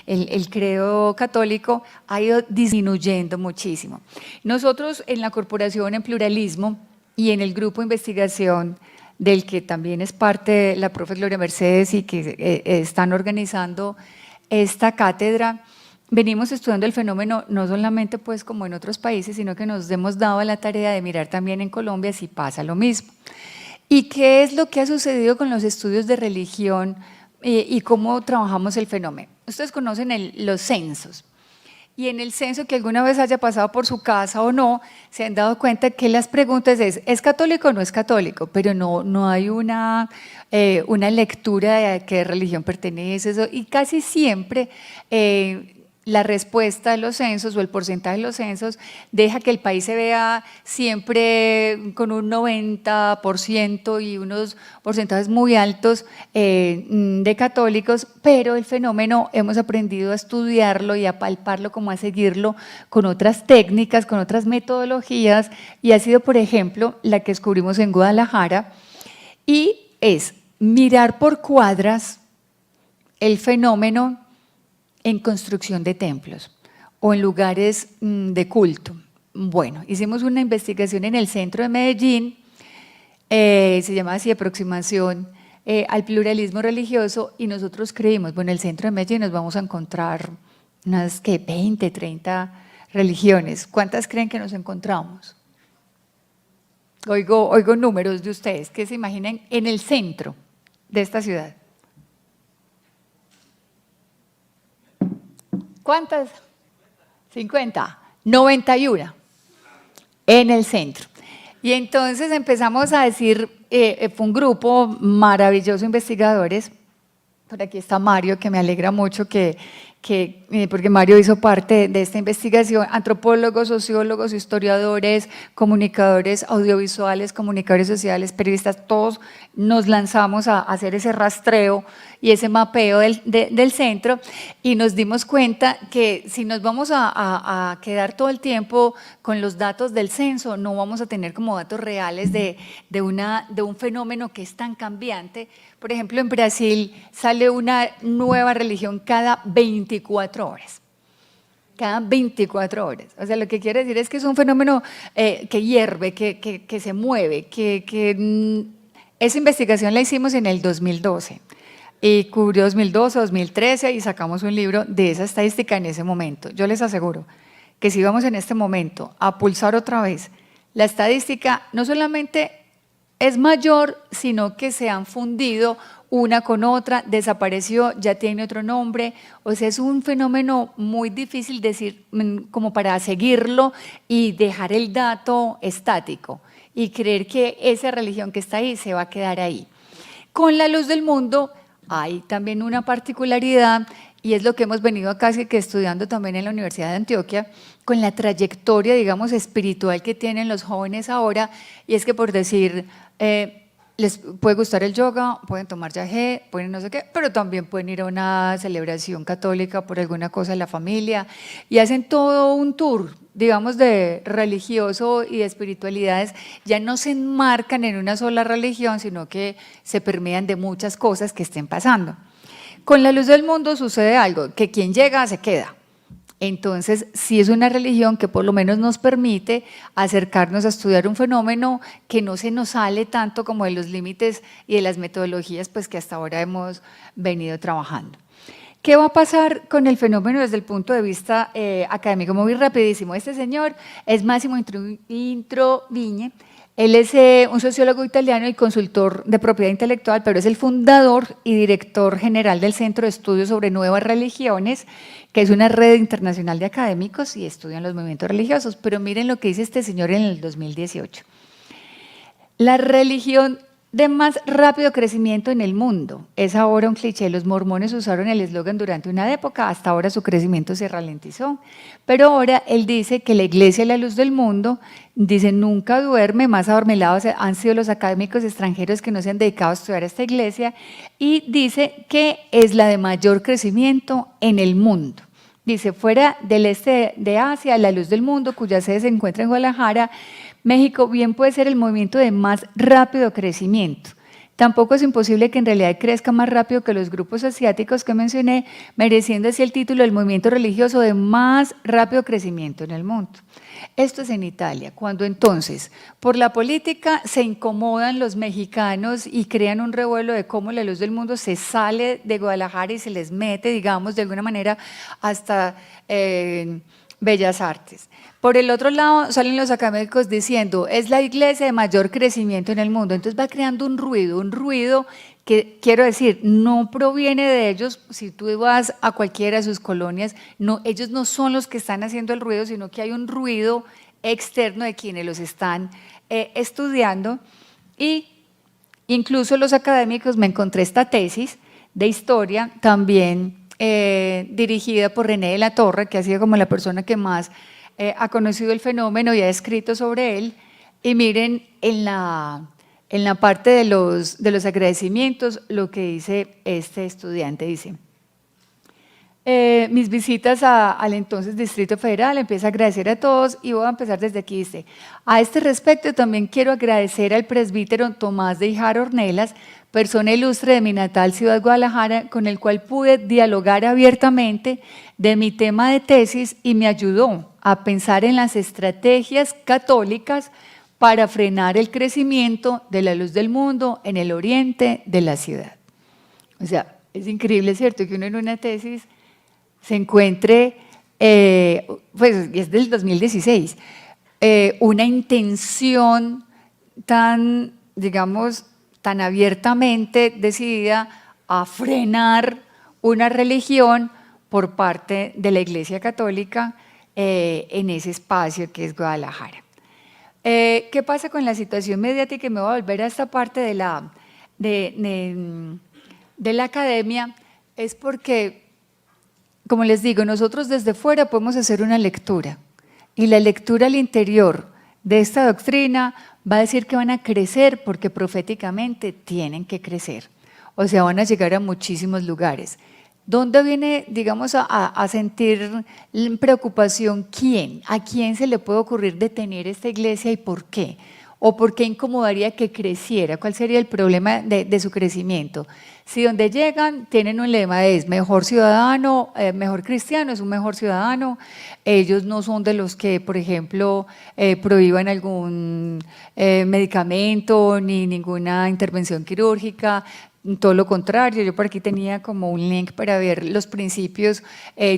el credo católico, ha ido disminuyendo muchísimo. Nosotros en la Corporación en Pluralismo y en el grupo de investigación del que también es parte la profe Gloria Mercedes y que están organizando esta cátedra, venimos estudiando el fenómeno no solamente pues como en otros países, sino que nos hemos dado la tarea de mirar también en Colombia si pasa lo mismo. ¿Y qué es lo que ha sucedido con los estudios de religión y cómo trabajamos el fenómeno? Ustedes conocen los censos. Y en el censo, que alguna vez haya pasado por su casa o no, se han dado cuenta que las preguntas ¿es católico o no es católico? Pero no hay una lectura de a qué religión pertenece, y casi siempre la respuesta de los censos o el porcentaje de los censos deja que el país se vea siempre con un 90% y unos porcentajes muy altos de católicos, pero el fenómeno hemos aprendido a estudiarlo y a palparlo, como a seguirlo con otras técnicas, con otras metodologías, y ha sido, por ejemplo, la que descubrimos en Guadalajara, y es mirar por cuadras el fenómeno en construcción de templos o en lugares de culto. Bueno, hicimos una investigación en el centro de Medellín, se llama así Aproximación al Pluralismo Religioso, y nosotros creímos, bueno, en el centro de Medellín nos vamos a encontrar unas 20, 30 religiones. ¿Cuántas creen que nos encontramos? Oigo números de ustedes, que se imaginen en el centro de esta ciudad. ¿Cuántas? 50, 91 en el centro. Y entonces empezamos a decir, fue un grupo maravilloso de investigadores. Por aquí está Mario, que me alegra mucho porque Mario hizo parte de esta investigación, antropólogos, sociólogos, historiadores, comunicadores audiovisuales, comunicadores sociales, periodistas, todos nos lanzamos a hacer ese rastreo y ese mapeo del centro, y nos dimos cuenta que si nos vamos a quedar todo el tiempo con los datos del censo, no vamos a tener como datos reales de un fenómeno que es tan cambiante. Por ejemplo, en Brasil sale una nueva religión cada 24 horas. Cada 24 horas. O sea, lo que quiere decir es que es un fenómeno que hierve, que se mueve, esa investigación la hicimos en el 2012 y cubrió 2012, 2013 y sacamos un libro de esa estadística en ese momento. Yo les aseguro que si vamos en este momento a pulsar otra vez, la estadística no solamente es mayor, sino que se han fundido una con otra, desapareció, ya tiene otro nombre. O sea, es un fenómeno muy difícil decir, como para seguirlo y dejar el dato estático y creer que esa religión que está ahí se va a quedar ahí. Con la luz del mundo hay también una particularidad, y es lo que hemos venido casi que estudiando también en la Universidad de Antioquia, con la trayectoria, digamos, espiritual que tienen los jóvenes ahora, y es que por decir, les puede gustar el yoga, pueden tomar yagé, pueden no sé qué, pero también pueden ir a una celebración católica por alguna cosa de la familia, y hacen todo un tour, digamos, de religioso y de espiritualidades. Ya no se enmarcan en una sola religión, sino que se permean de muchas cosas que estén pasando. Con la luz del mundo sucede algo, que quien llega se queda. Entonces, sí es una religión que por lo menos nos permite acercarnos a estudiar un fenómeno que no se nos sale tanto como de los límites y de las metodologías pues, que hasta ahora hemos venido trabajando. ¿Qué va a pasar con el fenómeno desde el punto de vista académico? Muy rapidísimo. Este señor es Massimo Introvigne. Él es un sociólogo italiano y consultor de propiedad intelectual, pero es el fundador y director general del Centro de Estudios sobre Nuevas Religiones, que es una red internacional de académicos y estudian los movimientos religiosos. Pero miren lo que dice este señor en el 2018. La religión de más rápido crecimiento en el mundo es ahora un cliché. Los mormones usaron el eslogan durante una época, hasta ahora su crecimiento se ralentizó, pero ahora él dice que la iglesia es la luz del mundo, dice nunca duerme, más adormilados han sido los académicos extranjeros que no se han dedicado a estudiar esta iglesia, y dice que es la de mayor crecimiento en el mundo. Dice, fuera del este de Asia, la luz del mundo, cuya sede se encuentra en Guadalajara, México, bien puede ser el movimiento de más rápido crecimiento. Tampoco es imposible que en realidad crezca más rápido que los grupos asiáticos que mencioné, mereciendo así el título del movimiento religioso de más rápido crecimiento en el mundo. Esto es en Italia, cuando entonces por la política se incomodan los mexicanos y crean un revuelo de cómo la luz del mundo se sale de Guadalajara y se les mete, digamos, de alguna manera hasta Bellas Artes. Por el otro lado salen los académicos diciendo es la iglesia de mayor crecimiento en el mundo, entonces va creando un ruido que, quiero decir, no proviene de ellos. Si tú vas a cualquiera de sus colonias, no, ellos no son los que están haciendo el ruido, sino que hay un ruido externo de quienes los están estudiando. Y incluso los académicos, me encontré esta tesis de historia, también dirigida por René de la Torre, que ha sido como la persona que más ha conocido el fenómeno y ha escrito sobre él, y miren en la parte de los agradecimientos lo que dice este estudiante, dice, mis visitas al entonces Distrito Federal, empiezo a agradecer a todos y voy a empezar desde aquí, dice, a este respecto también quiero agradecer al presbítero Tomás de Ijar Ornelas, persona ilustre de mi natal ciudad Guadalajara, con el cual pude dialogar abiertamente de mi tema de tesis y me ayudó a pensar en las estrategias católicas para frenar el crecimiento de la luz del mundo en el oriente de la ciudad. O sea, es increíble, ¿cierto?, que uno en una tesis se encuentre, pues es del 2016, una intención tan, digamos, tan abiertamente decidida a frenar una religión por parte de la Iglesia Católica en ese espacio que es Guadalajara. ¿Qué pasa con la situación mediática? Y me voy a volver a esta parte de la academia, es porque, como les digo, nosotros desde fuera podemos hacer una lectura, y la lectura al interior de esta doctrina va a decir que van a crecer porque proféticamente tienen que crecer, o sea, van a llegar a muchísimos lugares. ¿Dónde viene, digamos, a sentir preocupación quién? ¿A quién se le puede ocurrir detener esta iglesia y por qué? ¿O por qué incomodaría que creciera? ¿Cuál sería el problema de su crecimiento? Si donde llegan tienen un lema es mejor ciudadano, mejor cristiano, es un mejor ciudadano, ellos no son de los que, por ejemplo, prohíban algún medicamento ni ninguna intervención quirúrgica, todo lo contrario. Yo por aquí tenía como un link para ver los principios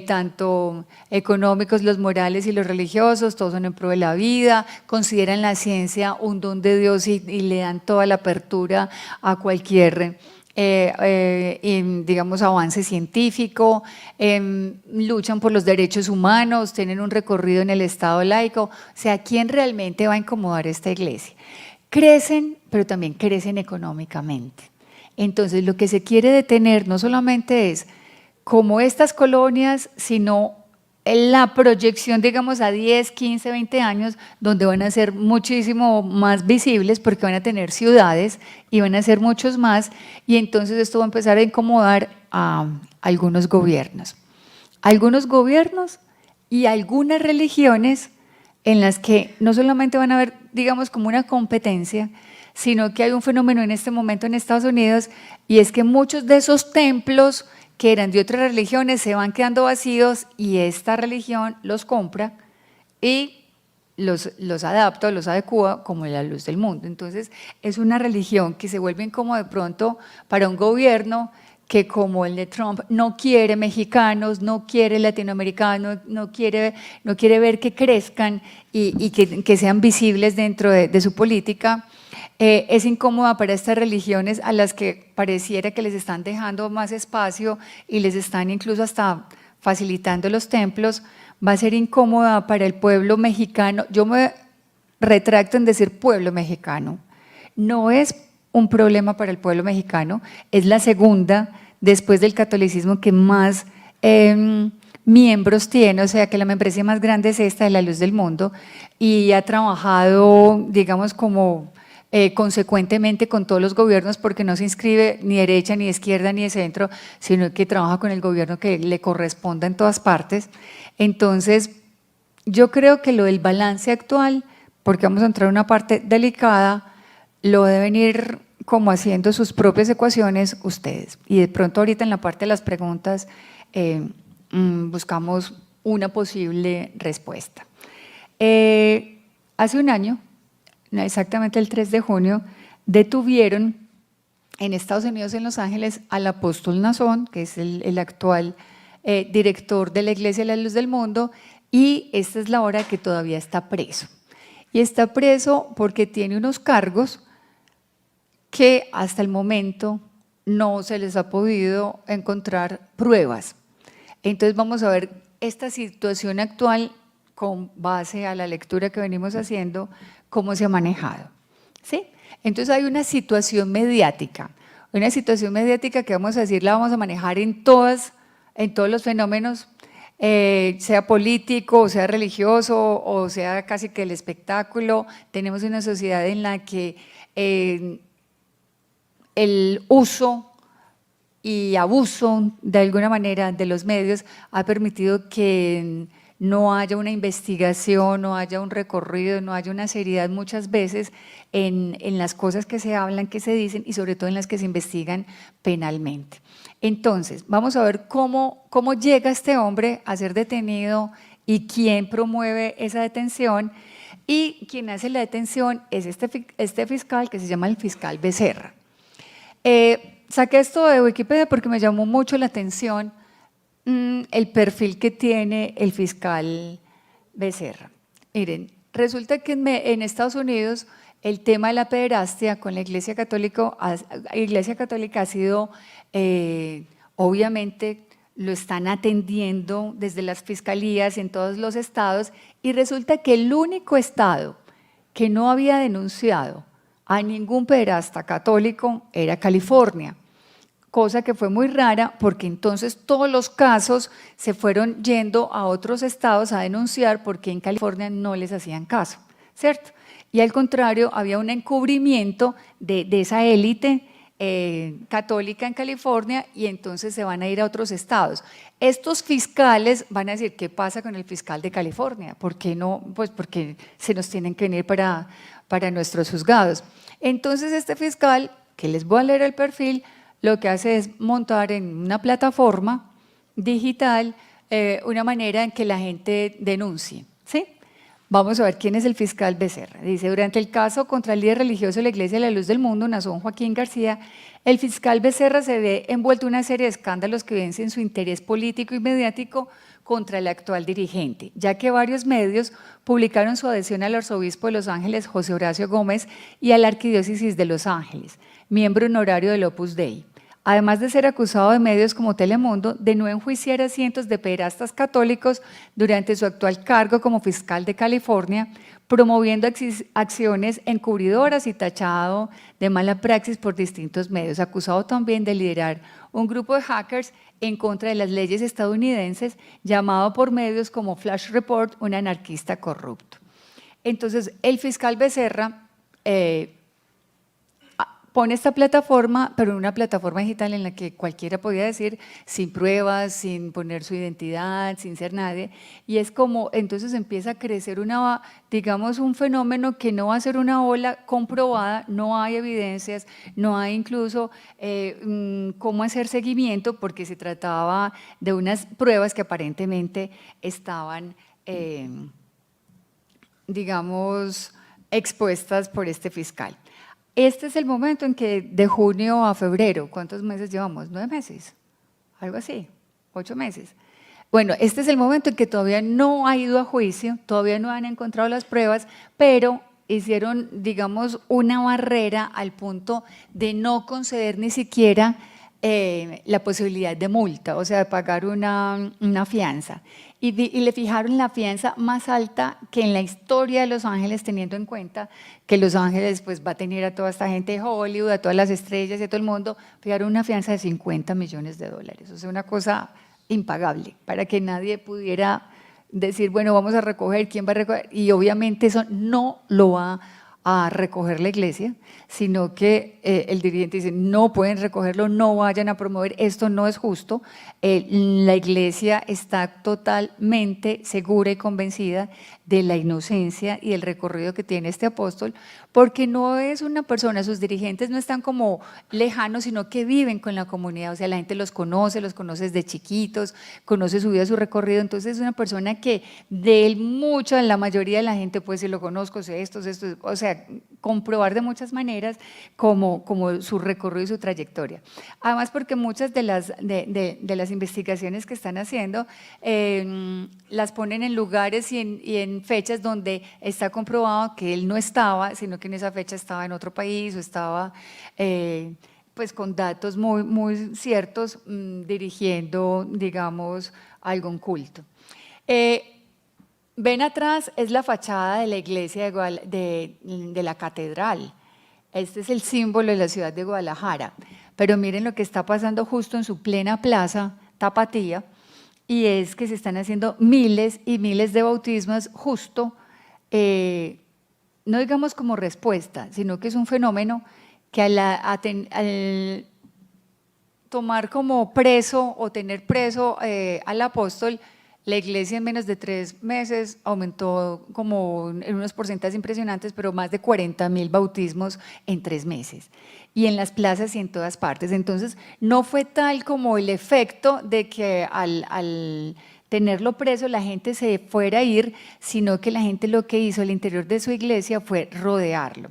tanto económicos, los morales y los religiosos, todos son en pro de la vida, consideran la ciencia un don de Dios y le dan toda la apertura a cualquier digamos avance científico, luchan por los derechos humanos, tienen un recorrido en el Estado laico. O sea, ¿quién realmente va a incomodar esta iglesia? Crecen, pero también crecen económicamente. Entonces, lo que se quiere detener no solamente es como estas colonias, sino la proyección, digamos, a 10, 15, 20 años, donde van a ser muchísimo más visibles porque van a tener ciudades y van a ser muchos más, y entonces esto va a empezar a incomodar a algunos gobiernos. Algunos gobiernos y algunas religiones en las que no solamente van a haber, digamos, como una competencia, sino que hay un fenómeno en este momento en Estados Unidos, y es que muchos de esos templos que eran de otras religiones se van quedando vacíos y esta religión los compra y los adapta, los adecúa como la luz del mundo. Entonces es una religión que se vuelve incómoda de pronto para un gobierno que, como el de Trump, no quiere mexicanos, no quiere latinoamericanos, no quiere ver que crezcan y que sean visibles dentro de su política. Es incómoda para estas religiones a las que pareciera que les están dejando más espacio y les están incluso hasta facilitando los templos. Va a ser incómoda para el pueblo mexicano. Yo me retracto en decir pueblo mexicano. No es un problema para el pueblo mexicano, es la segunda después del catolicismo que más miembros tiene, o sea que la membresía más grande es esta de la Luz del Mundo, y ha trabajado, digamos, como consecuentemente con todos los gobiernos, porque no se inscribe ni derecha, ni izquierda, ni de centro, sino que trabaja con el gobierno que le corresponda en todas partes. Entonces, yo creo que lo del balance actual, porque vamos a entrar en una parte delicada, lo deben ir como haciendo sus propias ecuaciones ustedes. Y de pronto ahorita en la parte de las preguntas buscamos una posible respuesta. Hace un año, exactamente el 3 de junio, detuvieron en Estados Unidos, en Los Ángeles, al apóstol Nazón, que es el actual director de la Iglesia de la Luz del Mundo, y esta es la hora que todavía está preso. Y está preso porque tiene unos cargos que hasta el momento no se les ha podido encontrar pruebas. Entonces vamos a ver esta situación actual con base a la lectura que venimos haciendo, cómo se ha manejado, ¿sí? Entonces hay una situación mediática que vamos a decir la vamos a manejar en todos los fenómenos, sea político, o sea religioso, o sea casi que el espectáculo. Tenemos una sociedad en la que el uso y abuso de alguna manera de los medios ha permitido que no haya una investigación, no haya un recorrido, no haya una seriedad muchas veces en las cosas que se hablan, que se dicen, y sobre todo en las que se investigan penalmente. Entonces, vamos a ver cómo llega este hombre a ser detenido y quién promueve esa detención, y quien hace la detención es este fiscal que se llama el fiscal Becerra. Saqué esto de Wikipedia porque me llamó mucho la atención el perfil que tiene el fiscal Becerra. Miren, resulta que en Estados Unidos el tema de la pederastia con la Iglesia Católica ha sido, obviamente, lo están atendiendo desde las fiscalías en todos los estados, y resulta que el único estado que no había denunciado a ningún pederasta católico era California, cosa que fue muy rara porque entonces todos los casos se fueron yendo a otros estados a denunciar porque en California no les hacían caso, ¿cierto? Y al contrario, había un encubrimiento de esa élite católica en California, y entonces se van a ir a otros estados. Estos fiscales van a decir, ¿qué pasa con el fiscal de California? ¿Por qué no? Pues porque se nos tienen que venir para nuestros juzgados. Entonces este fiscal, que les voy a leer el perfil, lo que hace es montar en una plataforma digital una manera en que la gente denuncie, ¿sí? Vamos a ver quién es el fiscal Becerra. Dice, durante el caso contra el líder religioso de la Iglesia de la Luz del Mundo, Nazón Joaquín García, el fiscal Becerra se ve envuelto en una serie de escándalos que evidencian su interés político y mediático contra el actual dirigente, ya que varios medios publicaron su adhesión al arzobispo de Los Ángeles, José Horacio Gómez, y a la arquidiócesis de Los Ángeles, miembro honorario del Opus Dei. Además de ser acusado de medios como Telemundo de no enjuiciar a cientos de pederastas católicos durante su actual cargo como fiscal de California, promoviendo acciones encubridoras y tachado de mala praxis por distintos medios, acusado también de liderar un grupo de hackers en contra de las leyes estadounidenses, llamado por medios como Flash Report un anarquista corrupto. Entonces, el fiscal Becerra pone esta plataforma, pero una plataforma digital en la que cualquiera podía decir, sin pruebas, sin poner su identidad, sin ser nadie, y es como, entonces empieza a crecer digamos, un fenómeno que no va a ser una ola comprobada, no hay evidencias, no hay incluso cómo hacer seguimiento, porque se trataba de unas pruebas que aparentemente estaban, digamos, expuestas por este fiscal. Este es el momento en que de junio a febrero, ¿cuántos meses llevamos? 9 meses, algo así, 8 meses. Bueno, este es el momento en que todavía no ha ido a juicio, todavía no han encontrado las pruebas, pero hicieron, digamos, una barrera al punto de no conceder ni siquiera la posibilidad de multa, o sea, de pagar una fianza. Y le fijaron la fianza más alta que en la historia de Los Ángeles, teniendo en cuenta que Los Ángeles pues, va a tener a toda esta gente de Hollywood, a todas las estrellas y a todo el mundo, fijaron una fianza de $50 millones, o sea, una cosa impagable, para que nadie pudiera decir, bueno, vamos a recoger, ¿quién va a recoger? Y obviamente eso no lo va a recoger la iglesia, sino que el dirigente dice, no pueden recogerlo, no vayan a promover, esto no es justo. La iglesia está totalmente segura y convencida de la inocencia y el recorrido que tiene este apóstol, porque no es una persona, sus dirigentes no están como lejanos, sino que viven con la comunidad, o sea, la gente los conoce desde chiquitos, conoce su vida, su recorrido, entonces es una persona que de él mucho, la mayoría de la gente, pues si lo conozco, sé esto, o sea, comprobar de muchas maneras como su recorrido y su trayectoria. Además, porque muchas de las investigaciones que están haciendo las ponen en lugares y en fechas donde está comprobado que él no estaba, sino que en esa fecha estaba en otro país o estaba pues con datos muy, muy ciertos dirigiendo, digamos, algún culto. Ven atrás, es la fachada de la iglesia de la catedral. Este es el símbolo de la ciudad de Guadalajara. Pero miren lo que está pasando justo en su plena plaza, Tapatía, y es que se están haciendo miles y miles de bautismos justo, no digamos como respuesta, sino que es un fenómeno que al tomar como preso o tener preso al apóstol, la iglesia en menos de 3 meses aumentó como en unos porcentajes impresionantes, pero más de 40.000 bautismos en 3 meses. Y en las plazas y en todas partes. Entonces, no fue tal como el efecto de que al tenerlo preso la gente se fuera a ir, sino que la gente lo que hizo al interior de su iglesia fue rodearlo.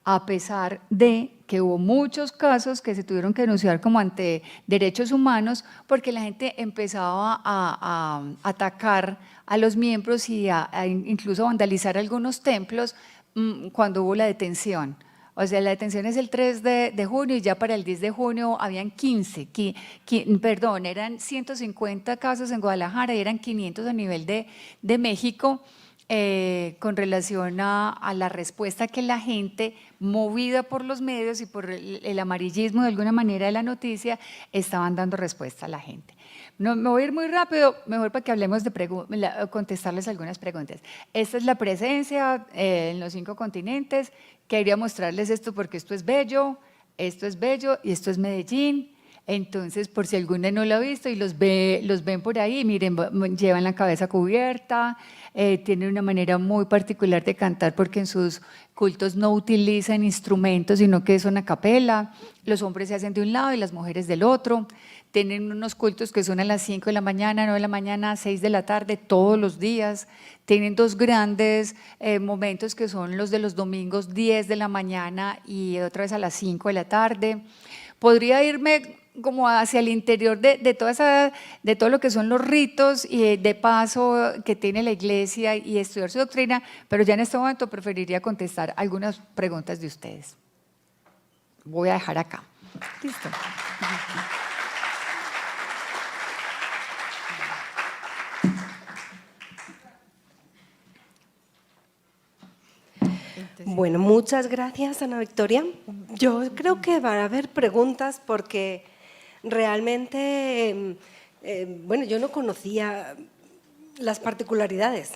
A pesar de que hubo muchos casos que se tuvieron que denunciar como ante derechos humanos porque la gente empezaba a atacar a los miembros y incluso a vandalizar algunos templos cuando hubo la detención. O sea, la detención es el 3 de junio y ya para el 10 de junio habían eran 150 casos en Guadalajara y eran 500 a nivel de México, con relación a la respuesta que la gente, movida por los medios y por el amarillismo de alguna manera de la noticia, estaban dando respuesta a la gente. No, me voy a ir muy rápido, mejor para que hablemos de contestarles algunas preguntas. Esta es la presencia en los 5 continentes. Quería mostrarles esto porque esto es bello y esto es Medellín. Entonces, por si alguna no lo ha visto y los ven por ahí, miren, llevan la cabeza cubierta, tienen una manera muy particular de cantar porque en sus cultos no utilizan instrumentos, sino que son a capela. Los hombres se hacen de un lado y las mujeres del otro. Tienen unos cultos que son a las 5 de la mañana, 9 de la mañana, 6 de la tarde, todos los días. Tienen 2 grandes momentos que son los de los domingos, 10 de la mañana y otra vez a las 5 de la tarde. Podría irme como hacia el interior de todo lo que son los ritos y de paso que tiene la iglesia y estudiar su doctrina, pero ya en este momento preferiría contestar algunas preguntas de ustedes. Voy a dejar acá. Listo. Bueno, muchas gracias, Ana Victoria. Yo creo que van a haber preguntas porque realmente, bueno, yo no conocía las particularidades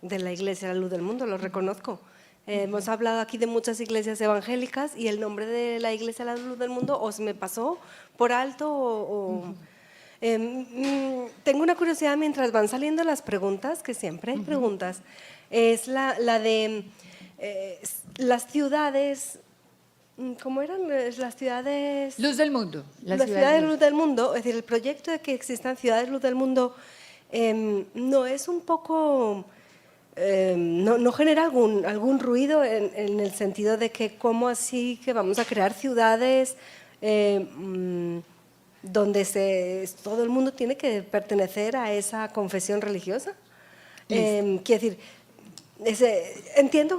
de la Iglesia de la Luz del Mundo, lo reconozco. Hemos hablado aquí de muchas iglesias evangélicas y el nombre de la Iglesia de la Luz del Mundo o se me pasó por alto tengo una curiosidad mientras van saliendo las preguntas, que siempre hay preguntas, es la de las ciudades, ¿cómo eran? Las ciudades… Luz del mundo. Las ciudades Luz del Mundo, es decir, el proyecto de que existan ciudades Luz del Mundo no es un poco… no genera algún ruido en el sentido de que cómo así que vamos a crear ciudades donde todo el mundo tiene que pertenecer a esa confesión religiosa. Quiero decir, entiendo,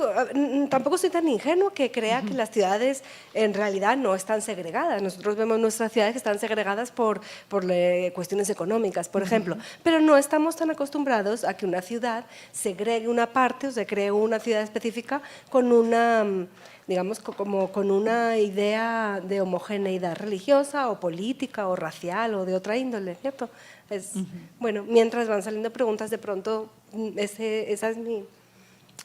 tampoco soy tan ingenuo que crea que las ciudades en realidad no están segregadas. Nosotros vemos nuestras ciudades que están segregadas por cuestiones económicas, por ejemplo, pero no estamos tan acostumbrados a que una ciudad segregue una parte o se cree una ciudad específica con una, digamos, como con una idea de homogeneidad religiosa o política o racial o de otra índole, ¿cierto? Bueno, mientras van saliendo preguntas, de pronto esa es mi…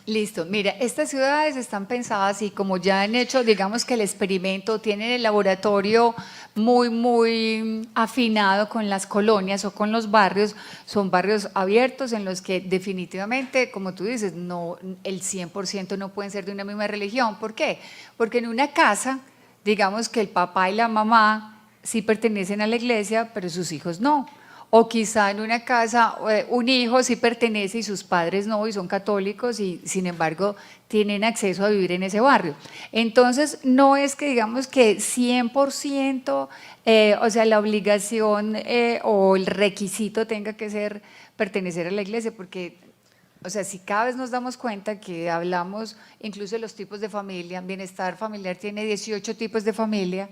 Listo, mira, estas ciudades están pensadas y como ya han hecho, digamos que el experimento, tienen el laboratorio muy afinado con las colonias o con los barrios, son barrios abiertos en los que definitivamente, como tú dices, no, el 100% no pueden ser de una misma religión. ¿Por qué? Porque en una casa, digamos que el papá y la mamá sí pertenecen a la iglesia, pero sus hijos no. O quizá en una casa un hijo sí pertenece y sus padres no, y son católicos y sin embargo tienen acceso a vivir en ese barrio. Entonces no es que digamos que 100%, o sea, la obligación o el requisito tenga que ser pertenecer a la iglesia, porque… O sea, si cada vez nos damos cuenta que hablamos incluso de los tipos de familia, bienestar familiar tiene 18 tipos de familia.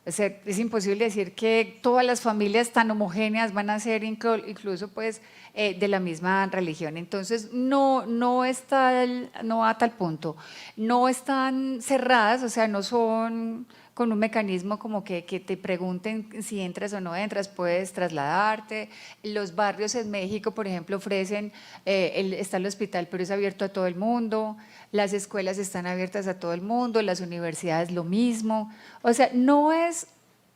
O sea, es imposible decir que todas las familias tan homogéneas van a ser incluso pues de la misma religión. Entonces no va a tal punto. No están cerradas, o sea, no son con un mecanismo como que te pregunten si entras o no entras, puedes trasladarte. Los barrios en México, por ejemplo, ofrecen, está el hospital, pero es abierto a todo el mundo. Las escuelas están abiertas a todo el mundo, las universidades lo mismo. O sea, no es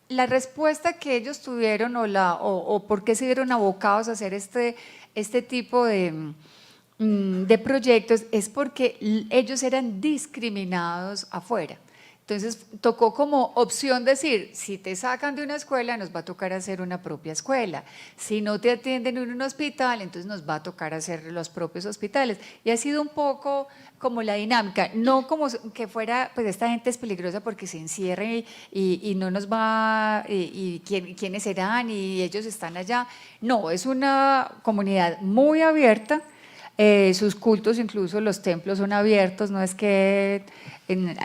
la respuesta que ellos tuvieron o por qué se vieron abocados a hacer este tipo de proyectos, es porque ellos eran discriminados afuera. Entonces tocó como opción decir, si te sacan de una escuela nos va a tocar hacer una propia escuela, si no te atienden en un hospital entonces nos va a tocar hacer los propios hospitales, y ha sido un poco como la dinámica, no como que fuera, pues esta gente es peligrosa porque se encierra y no nos va, y quiénes serán y ellos están allá, no, es una comunidad muy abierta. sus cultos, incluso los templos son abiertos, no es que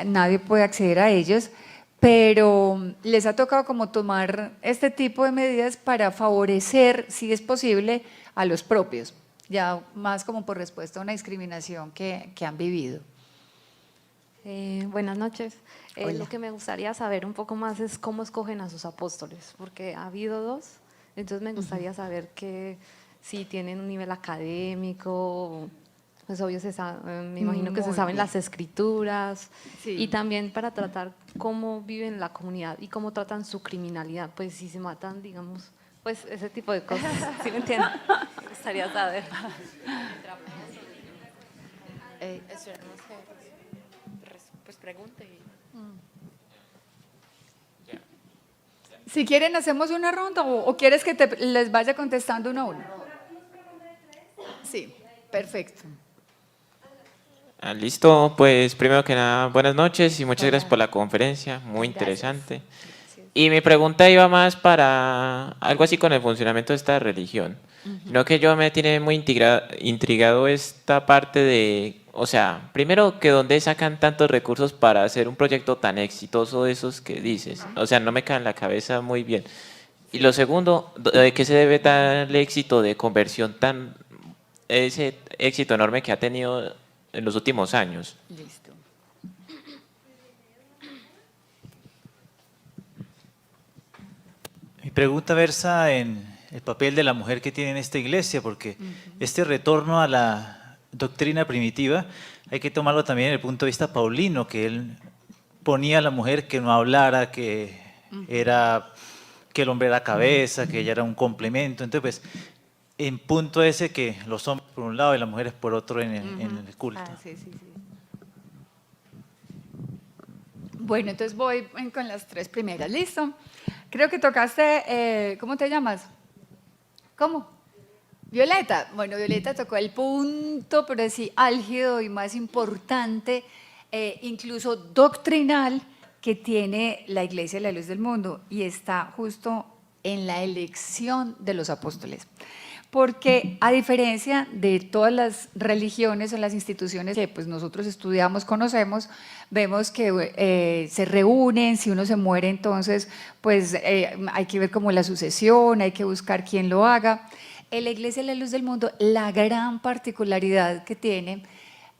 nadie puede acceder a ellos, pero les ha tocado como tomar este tipo de medidas para favorecer, si es posible, a los propios, ya más como por respuesta a una discriminación que han vivido. Buenas noches. Hola. Lo que me gustaría saber un poco más es cómo escogen a sus apóstoles, porque ha habido dos, entonces me gustaría saber que si tienen un nivel académico, pues obvio me imagino que se saben las escrituras, Sí. y también para tratar cómo viven la comunidad y cómo tratan su criminalidad, pues si se matan, digamos, pues ese tipo de cosas, ¿sí me entienden? Me gustaría saber. Pues pregunte y... Si quieren, hacemos una ronda o quieres que les vaya contestando uno a uno. Sí, perfecto. Listo, pues primero que nada, buenas noches y muchas gracias por la conferencia, muy interesante. Y mi pregunta iba más para algo así con el funcionamiento de esta religión. Lo que yo me tiene muy intrigado esta parte de, o sea, primero que dónde sacan tantos recursos para hacer un proyecto tan exitoso de esos que dices. O sea, no me cae en la cabeza muy bien. Y lo segundo, ¿de qué se debe tal éxito de conversión ese éxito enorme que ha tenido en los últimos años? Listo. Mi pregunta versa en el papel de la mujer que tiene en esta iglesia, porque este retorno a la doctrina primitiva hay que tomarlo también desde el punto de vista paulino, que él ponía a la mujer que no hablara, que el hombre era cabeza, que ella era un complemento. Entonces, pues, en punto ese que los hombres por un lado y las mujeres por otro en el culto. Sí. Bueno, entonces voy con las tres primeras. ¿Listo? Creo que tocaste, ¿cómo te llamas? ¿Cómo? Violeta. Bueno, Violeta tocó el punto, pero sí álgido y más importante, incluso doctrinal, que tiene la Iglesia de la Luz del Mundo, y está justo en la elección de los apóstoles. Porque a diferencia de todas las religiones o las instituciones que pues, nosotros estudiamos, conocemos, vemos que se reúnen, si uno se muere entonces pues hay que ver como la sucesión, hay que buscar quién lo haga. En la Iglesia de la Luz del Mundo, la gran particularidad que tiene,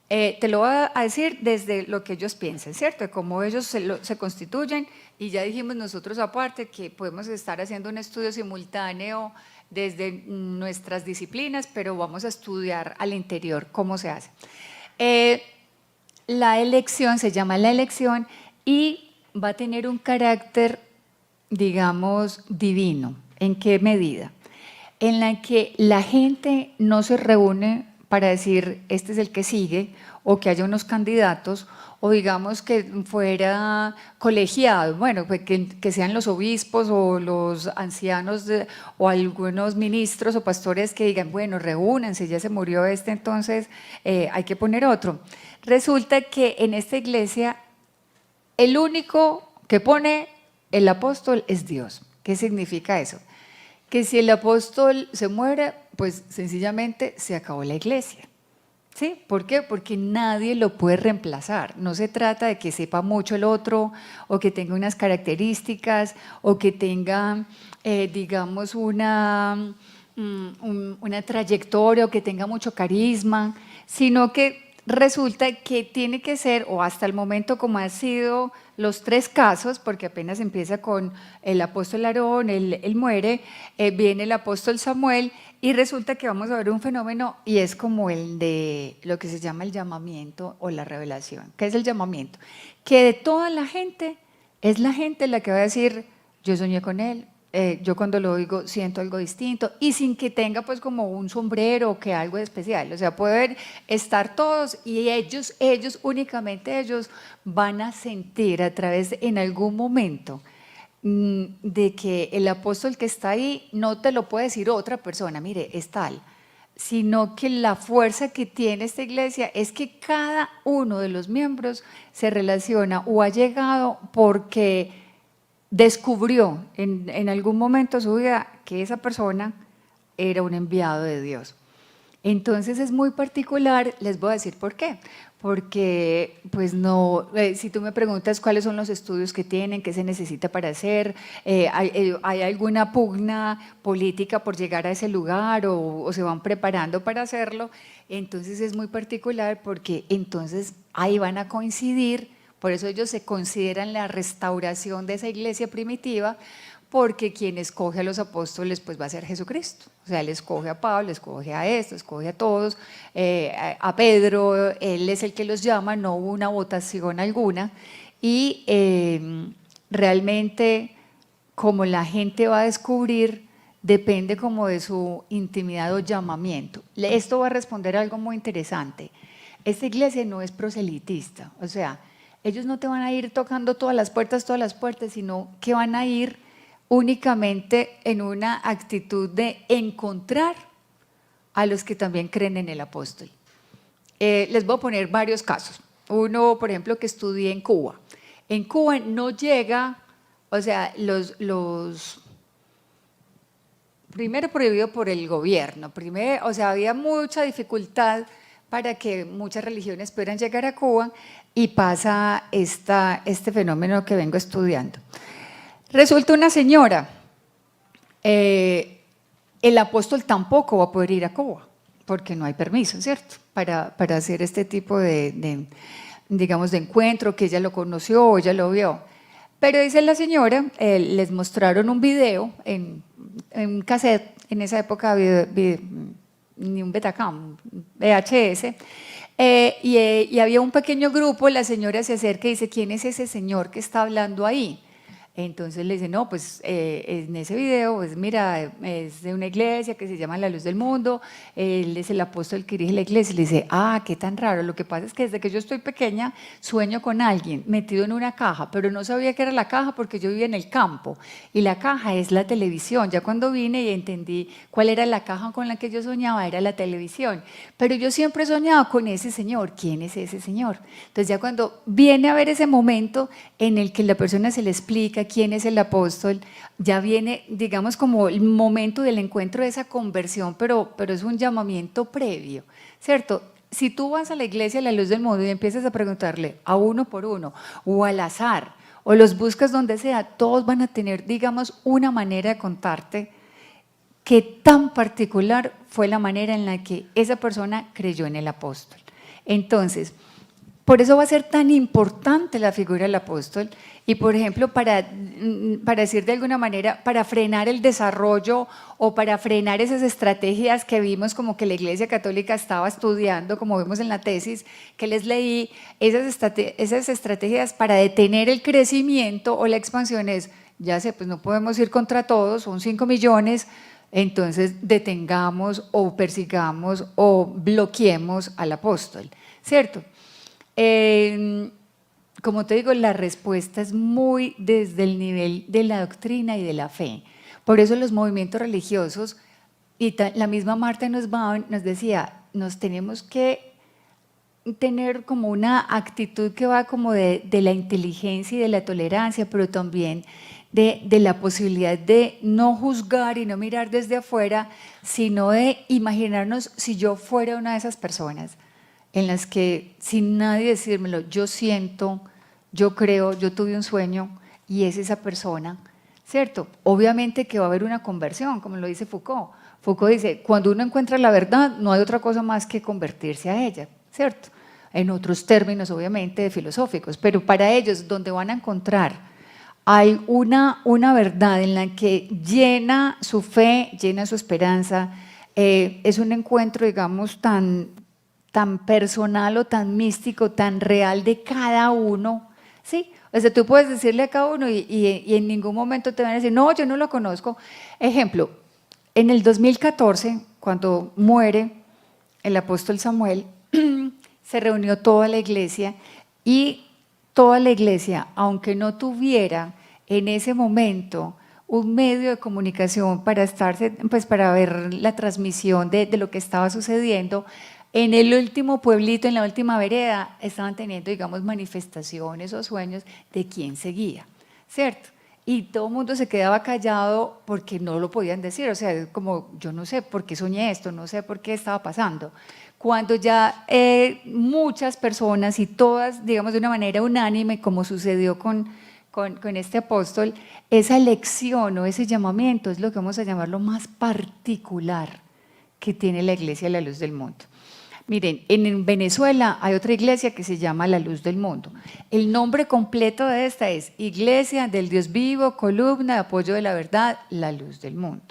te lo voy a decir desde lo que ellos piensan, ¿cierto? De cómo ellos se constituyen, y ya dijimos nosotros aparte que podemos estar haciendo un estudio simultáneo desde nuestras disciplinas, pero vamos a estudiar al interior cómo se hace. La elección se llama la elección y va a tener un carácter, digamos, divino. ¿En qué medida? En la que la gente no se reúne para decir este es el que sigue, o que haya unos candidatos, o digamos que fuera colegiado, bueno, pues que sean los obispos o los ancianos o algunos ministros o pastores que digan, bueno, reúnanse, ya se murió este, entonces hay que poner otro. Resulta que en esta iglesia el único que pone el apóstol es Dios. ¿Qué significa eso? Que si el apóstol se muere, pues sencillamente se acabó la iglesia. ¿Sí? ¿Por qué? Porque nadie lo puede reemplazar. No se trata de que sepa mucho el otro, o que tenga unas características, o que tenga, digamos, una trayectoria, o que tenga mucho carisma, sino que resulta que tiene que ser, o hasta el momento como han sido los tres casos, porque apenas empieza con el apóstol Aarón, él muere, viene el apóstol Samuel, y resulta que vamos a ver un fenómeno, y es como el de lo que se llama el llamamiento o la revelación. ¿Qué es el llamamiento? Que de toda la gente, es la gente la que va a decir, yo soñé con él, yo cuando lo oigo siento algo distinto, y sin que tenga pues como un sombrero o que algo especial. O sea, pueden estar todos y ellos, únicamente ellos, van a sentir a través en algún momento de que el apóstol que está ahí no te lo puede decir otra persona, mire, es tal, sino que la fuerza que tiene esta iglesia es que cada uno de los miembros se relaciona o ha llegado porque descubrió en algún momento de su vida que esa persona era un enviado de Dios. Entonces es muy particular, les voy a decir por qué. Porque, pues no, si tú me preguntas cuáles son los estudios que tienen, qué se necesita para hacer, ¿hay alguna pugna política por llegar a ese lugar o se van preparando para hacerlo? Entonces es muy particular porque entonces ahí van a coincidir, por eso ellos se consideran la restauración de esa iglesia primitiva, porque quien escoge a los apóstoles pues va a ser Jesucristo. O sea, él escoge a Pablo, escoge a esto, escoge a todos, a Pedro, él es el que los llama, no hubo una votación alguna. Y realmente, como la gente va a descubrir, depende como de su intimidad o llamamiento. Esto va a responder a algo muy interesante. Esta iglesia no es proselitista, o sea, ellos no te van a ir tocando todas las puertas, sino que van a ir únicamente en una actitud de encontrar a los que también creen en el apóstol. Les voy a poner varios casos. Uno, por ejemplo, que estudié en Cuba. En Cuba no llega, o sea, primero prohibido por el gobierno, o sea, había mucha dificultad para que muchas religiones pudieran llegar a Cuba y pasa este fenómeno que vengo estudiando. Resulta una señora, el apóstol tampoco va a poder ir a Cuba, porque no hay permiso, ¿cierto?, para hacer este tipo digamos, de encuentro, que ella lo conoció o ella lo vio. Pero dice la señora, les mostraron un video en un cassette, en esa época ni un Betacam, VHS, y había un pequeño grupo, la señora se acerca y dice, ¿quién es ese señor que está hablando ahí? Entonces le dice, no, pues en ese video, pues mira, es de una iglesia que se llama La Luz del Mundo, él es el apóstol que dirige la iglesia, y le dice, ah, qué tan raro, lo que pasa es que desde que yo estoy pequeña sueño con alguien metido en una caja, pero no sabía qué era la caja porque yo vivía en el campo, y la caja es la televisión. Ya cuando vine y entendí cuál era la caja con la que yo soñaba, era la televisión, pero yo siempre he soñado con ese señor. ¿Quién es ese señor? Entonces ya cuando viene a ver ese momento en el que la persona se le explica quién es el apóstol, ya viene, digamos, como el momento del encuentro de esa conversión, pero es un llamamiento previo, ¿cierto? Si tú vas a la iglesia La Luz del Mundo y empiezas a preguntarle a uno por uno o al azar o los buscas donde sea, todos van a tener, digamos, una manera de contarte qué tan particular fue la manera en la que esa persona creyó en el apóstol. Entonces, por eso va a ser tan importante la figura del apóstol y, por ejemplo, para decir de alguna manera, para frenar el desarrollo o para frenar esas estrategias que vimos como que la Iglesia Católica estaba estudiando, como vimos en la tesis que les leí, esas estrategias para detener el crecimiento o la expansión es, ya sé, pues no podemos ir contra todos, son 5 millones, entonces detengamos o persigamos o bloqueemos al apóstol, ¿cierto? Como te digo, la respuesta es muy desde el nivel de la doctrina y de la fe. Por eso los movimientos religiosos, y la misma Marta Nussbaum nos decía, nos tenemos que tener como una actitud que va como de la inteligencia y de la tolerancia, pero también de la posibilidad de no juzgar y no mirar desde afuera, sino de imaginarnos si yo fuera una de esas personas en las que sin nadie decírmelo, yo siento, yo creo, yo tuve un sueño y es esa persona, ¿cierto? Obviamente que va a haber una conversión, como lo dice Foucault. Foucault dice, cuando uno encuentra la verdad, no hay otra cosa más que convertirse a ella, ¿cierto? En otros términos, obviamente, filosóficos, pero para ellos, donde van a encontrar, hay una verdad en la que llena su fe, llena su esperanza, es un encuentro, digamos, tan personal o tan místico, tan real de cada uno, ¿sí? O sea, tú puedes decirle a cada uno y en ningún momento te van a decir, no, yo no lo conozco. Ejemplo, en el 2014, cuando muere el apóstol Samuel, se reunió toda la iglesia y toda la iglesia, aunque no tuviera en ese momento un medio de comunicación para para ver la transmisión de lo que estaba sucediendo, en el último pueblito, en la última vereda, estaban teniendo, digamos, manifestaciones o sueños de quién seguía, ¿cierto? y todo el mundo se quedaba callado porque no lo podían decir, o sea, como yo no sé por qué soñé esto, no sé por qué estaba pasando. Cuando ya muchas personas y todas, digamos de una manera unánime, como sucedió con este apóstol, esa elección o ese llamamiento es lo que vamos a llamar lo más particular que tiene la Iglesia de la Luz del Mundo. Miren, en Venezuela hay otra iglesia que se llama La Luz del Mundo. El nombre completo de esta es Iglesia del Dios Vivo, Columna de Apoyo de la Verdad, La Luz del Mundo.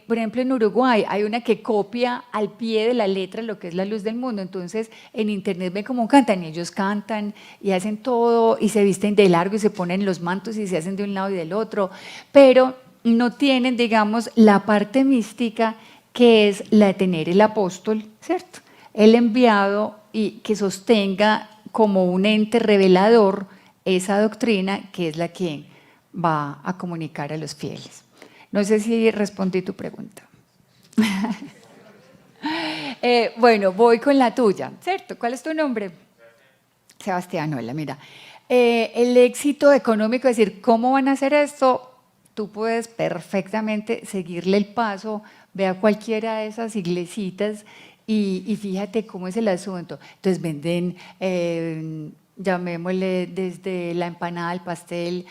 Por ejemplo, en Uruguay hay una que copia al pie de la letra lo que es La Luz del Mundo, entonces en internet ven cómo cantan y ellos cantan y hacen todo y se visten de largo y se ponen los mantos y se hacen de un lado y del otro, pero no tienen, digamos, la parte mística que es la de tener el apóstol, ¿cierto? El enviado y que sostenga como un ente revelador esa doctrina que es la que va a comunicar a los fieles. No sé si respondí tu pregunta. Bueno, voy con la tuya, ¿cierto? ¿Cuál es tu nombre? Sebastián, hola, mira. El éxito económico, es decir, ¿cómo van a hacer esto? Tú puedes perfectamente seguirle el paso, ve a cualquiera de esas iglesitas y fíjate cómo es el asunto. Entonces venden, llamémosle desde la empanada al pastel,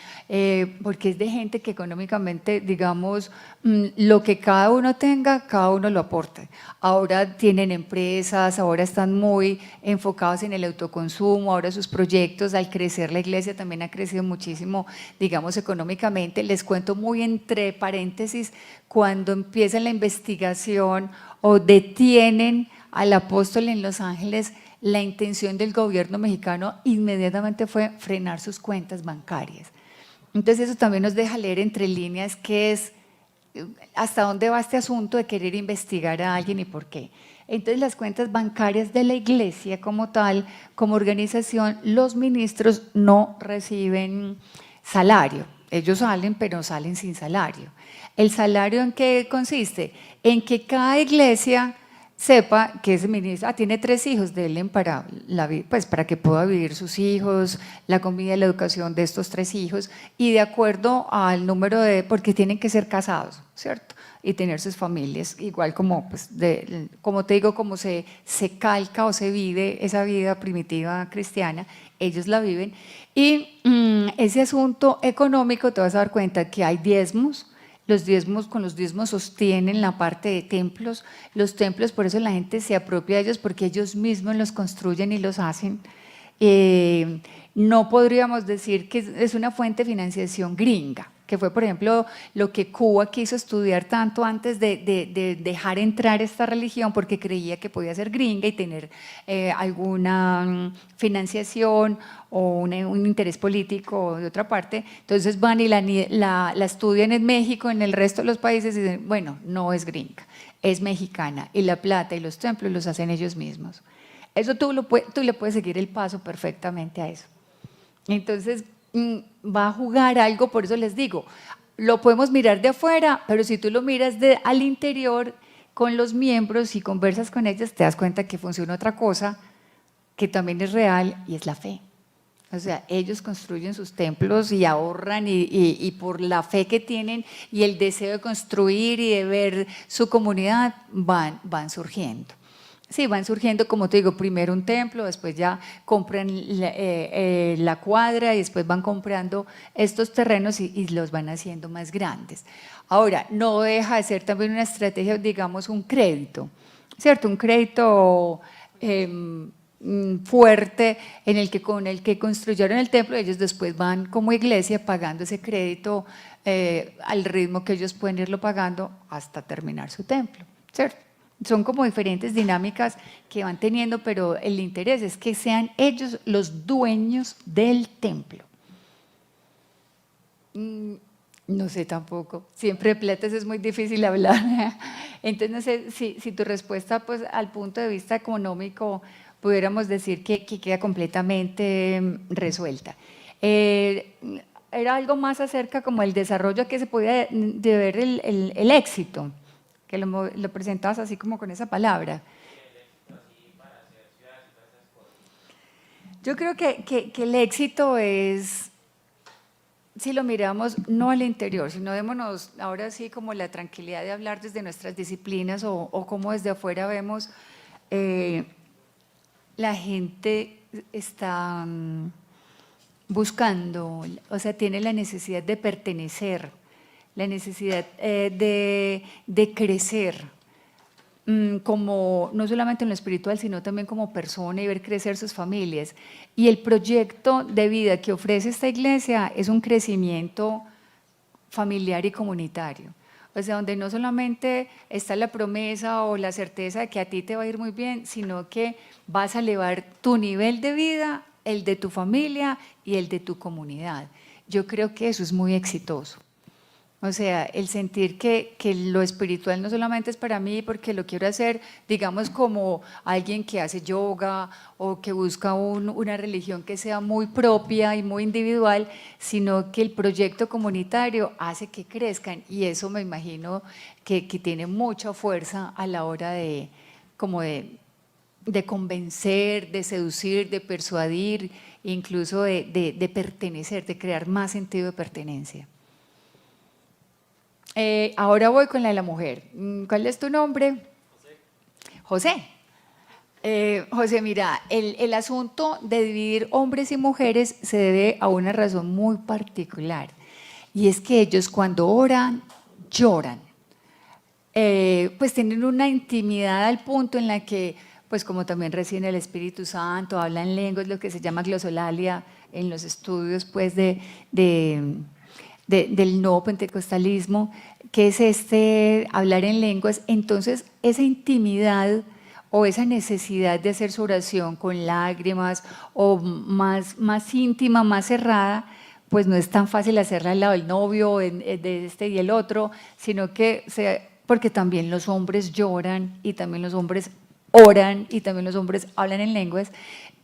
porque es de gente que económicamente, digamos, lo que cada uno tenga, cada uno lo aporta. Ahora tienen empresas, ahora están muy enfocados en el autoconsumo, ahora sus proyectos, al crecer la iglesia también ha crecido muchísimo, digamos, económicamente. Les cuento muy entre paréntesis, cuando empiezan la investigación o detienen al apóstol en Los Ángeles, la intención del gobierno mexicano inmediatamente fue frenar sus cuentas bancarias. Entonces eso también nos deja leer entre líneas qué es, hasta dónde va este asunto de querer investigar a alguien y por qué. Entonces las cuentas bancarias de la iglesia como tal, como organización, los ministros no reciben salario. Ellos salen, pero salen sin salario. ¿El salario en qué consiste? En que cada iglesia sepa que ese ministro tiene 3 hijos, denle para que pueda vivir sus hijos, la comida y la educación de estos 3 hijos, y de acuerdo al número porque tienen que ser casados, ¿cierto? Y tener sus familias, igual como, como te digo, como se calca o se vive esa vida primitiva cristiana, ellos la viven. Y ese asunto económico, te vas a dar cuenta que hay diezmos. Con los diezmos sostienen la parte de templos. Los templos, por eso la gente se apropia de ellos, porque ellos mismos los construyen y los hacen. No podríamos decir que es una fuente de financiación gringa, que fue, por ejemplo, lo que Cuba quiso estudiar tanto antes de dejar entrar esta religión, porque creía que podía ser gringa y tener alguna financiación o un interés político de otra parte. Entonces van y la estudian en México, en el resto de los países, y dicen, bueno, no es gringa, es mexicana, y la plata y los templos los hacen ellos mismos. Eso tú le puedes seguir el paso perfectamente a eso. Entonces va a jugar algo, por eso les digo, lo podemos mirar de afuera, pero si tú lo miras al interior con los miembros y conversas con ellos, te das cuenta que funciona otra cosa que también es real, y es la fe. O sea, ellos construyen sus templos y ahorran y por la fe que tienen y el deseo de construir y de ver su comunidad van surgiendo. Sí, van surgiendo, como te digo, primero un templo, después ya compran la cuadra y después van comprando estos terrenos y los van haciendo más grandes. Ahora, no deja de ser también una estrategia, digamos, un crédito, ¿cierto? Un crédito fuerte con el que construyeron el templo. Ellos después van como iglesia pagando ese crédito al ritmo que ellos pueden irlo pagando hasta terminar su templo, ¿cierto? Son como diferentes dinámicas que van teniendo, pero el interés es que sean ellos los dueños del templo. No sé tampoco, siempre de platas es muy difícil hablar. Entonces no sé si tu respuesta, pues, al punto de vista económico pudiéramos decir que queda completamente resuelta. Era algo más acerca como el desarrollo que se podía de ver el éxito, que lo presentabas así como con esa palabra. Yo creo que el éxito es si lo miramos no al interior, sino démonos ahora sí como la tranquilidad de hablar desde nuestras disciplinas o cómo desde afuera vemos, la gente está buscando, o sea, tiene la necesidad de pertenecer, la necesidad de crecer, como no solamente en lo espiritual, sino también como persona y ver crecer sus familias. Y el proyecto de vida que ofrece esta iglesia es un crecimiento familiar y comunitario. O sea, donde no solamente está la promesa o la certeza de que a ti te va a ir muy bien, sino que vas a elevar tu nivel de vida, el de tu familia y el de tu comunidad. Yo creo que eso es muy exitoso. O sea, el sentir que lo espiritual no solamente es para mí porque lo quiero hacer, digamos, como alguien que hace yoga o que busca una religión que sea muy propia y muy individual, sino que el proyecto comunitario hace que crezcan, y eso me imagino que tiene mucha fuerza a la hora de convencer, de seducir, de persuadir, incluso de pertenecer, de crear más sentido de pertenencia. Ahora voy con la de la mujer. ¿Cuál es tu nombre? José. José, mira, el asunto de dividir hombres y mujeres se debe a una razón muy particular, y es que ellos cuando oran, lloran. Pues tienen una intimidad al punto en la que, pues como también reciben el Espíritu Santo, hablan lenguas, lo que se llama glosolalia en los estudios pues del nuevo pentecostalismo, que es hablar en lenguas. Entonces esa intimidad o esa necesidad de hacer su oración con lágrimas o más íntima, más cerrada, pues no es tan fácil hacerla al lado del novio, de este y el otro, sino que porque también los hombres lloran y también los hombres oran y también los hombres hablan en lenguas,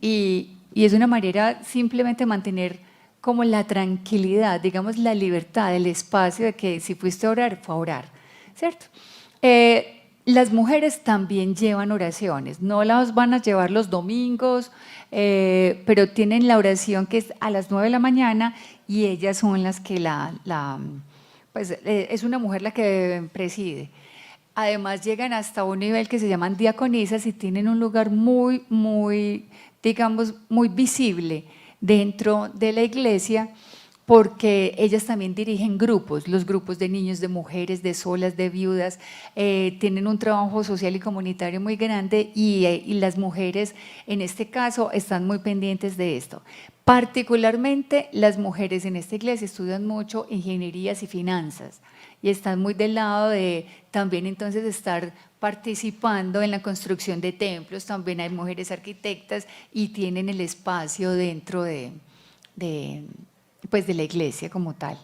y es una manera simplemente mantener como la tranquilidad, digamos la libertad, el espacio de que si fuiste a orar, fue a orar, ¿cierto? Las mujeres también llevan oraciones, no las van a llevar los domingos, pero tienen la oración que es a las 9 de la mañana, y ellas son las que pues es una mujer la que preside. Además llegan hasta un nivel que se llaman diaconisas y tienen un lugar muy, digamos, muy visible dentro de la iglesia, porque ellas también dirigen grupos, los grupos de niños, de mujeres, de solas, de viudas, tienen un trabajo social y comunitario muy grande, y las mujeres en este caso están muy pendientes de esto. Particularmente las mujeres en esta iglesia estudian mucho ingenierías y finanzas, y están muy del lado de también entonces estar participando en la construcción de templos. También hay mujeres arquitectas y tienen el espacio dentro pues de la iglesia como tal.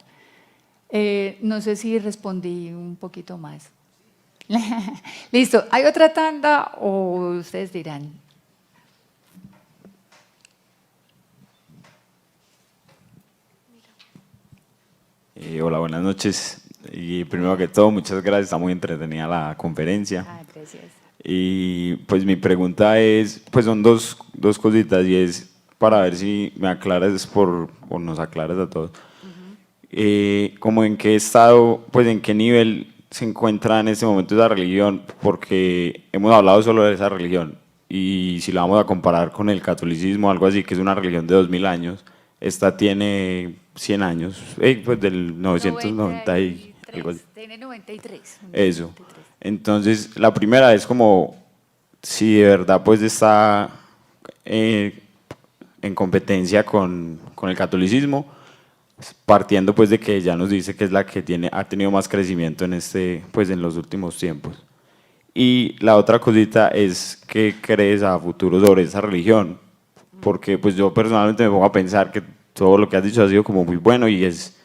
No sé si respondí un poquito más. Listo, ¿hay otra tanda o ustedes dirán? Hola, buenas noches. Y primero que todo, muchas gracias, está muy entretenida la conferencia. Gracias. Y pues mi pregunta es, pues son dos cositas, y es para ver si me aclaras o nos aclaras a todos. Como en qué estado, pues en qué nivel se encuentra en este momento esa religión, porque hemos hablado solo de esa religión, y si la vamos a comparar con el catolicismo, algo así, que es una religión de 2000 años, esta tiene 100 años, pues del 990 y algo así. Tiene 93. Eso. Entonces, la primera es como si de verdad pues está en competencia con el catolicismo, partiendo pues de que ya nos dice que es la que ha tenido más crecimiento en los últimos tiempos. Y la otra cosita es, ¿qué crees a futuro sobre esa religión? Porque pues yo personalmente me pongo a pensar que todo lo que has dicho ha sido como muy bueno, y es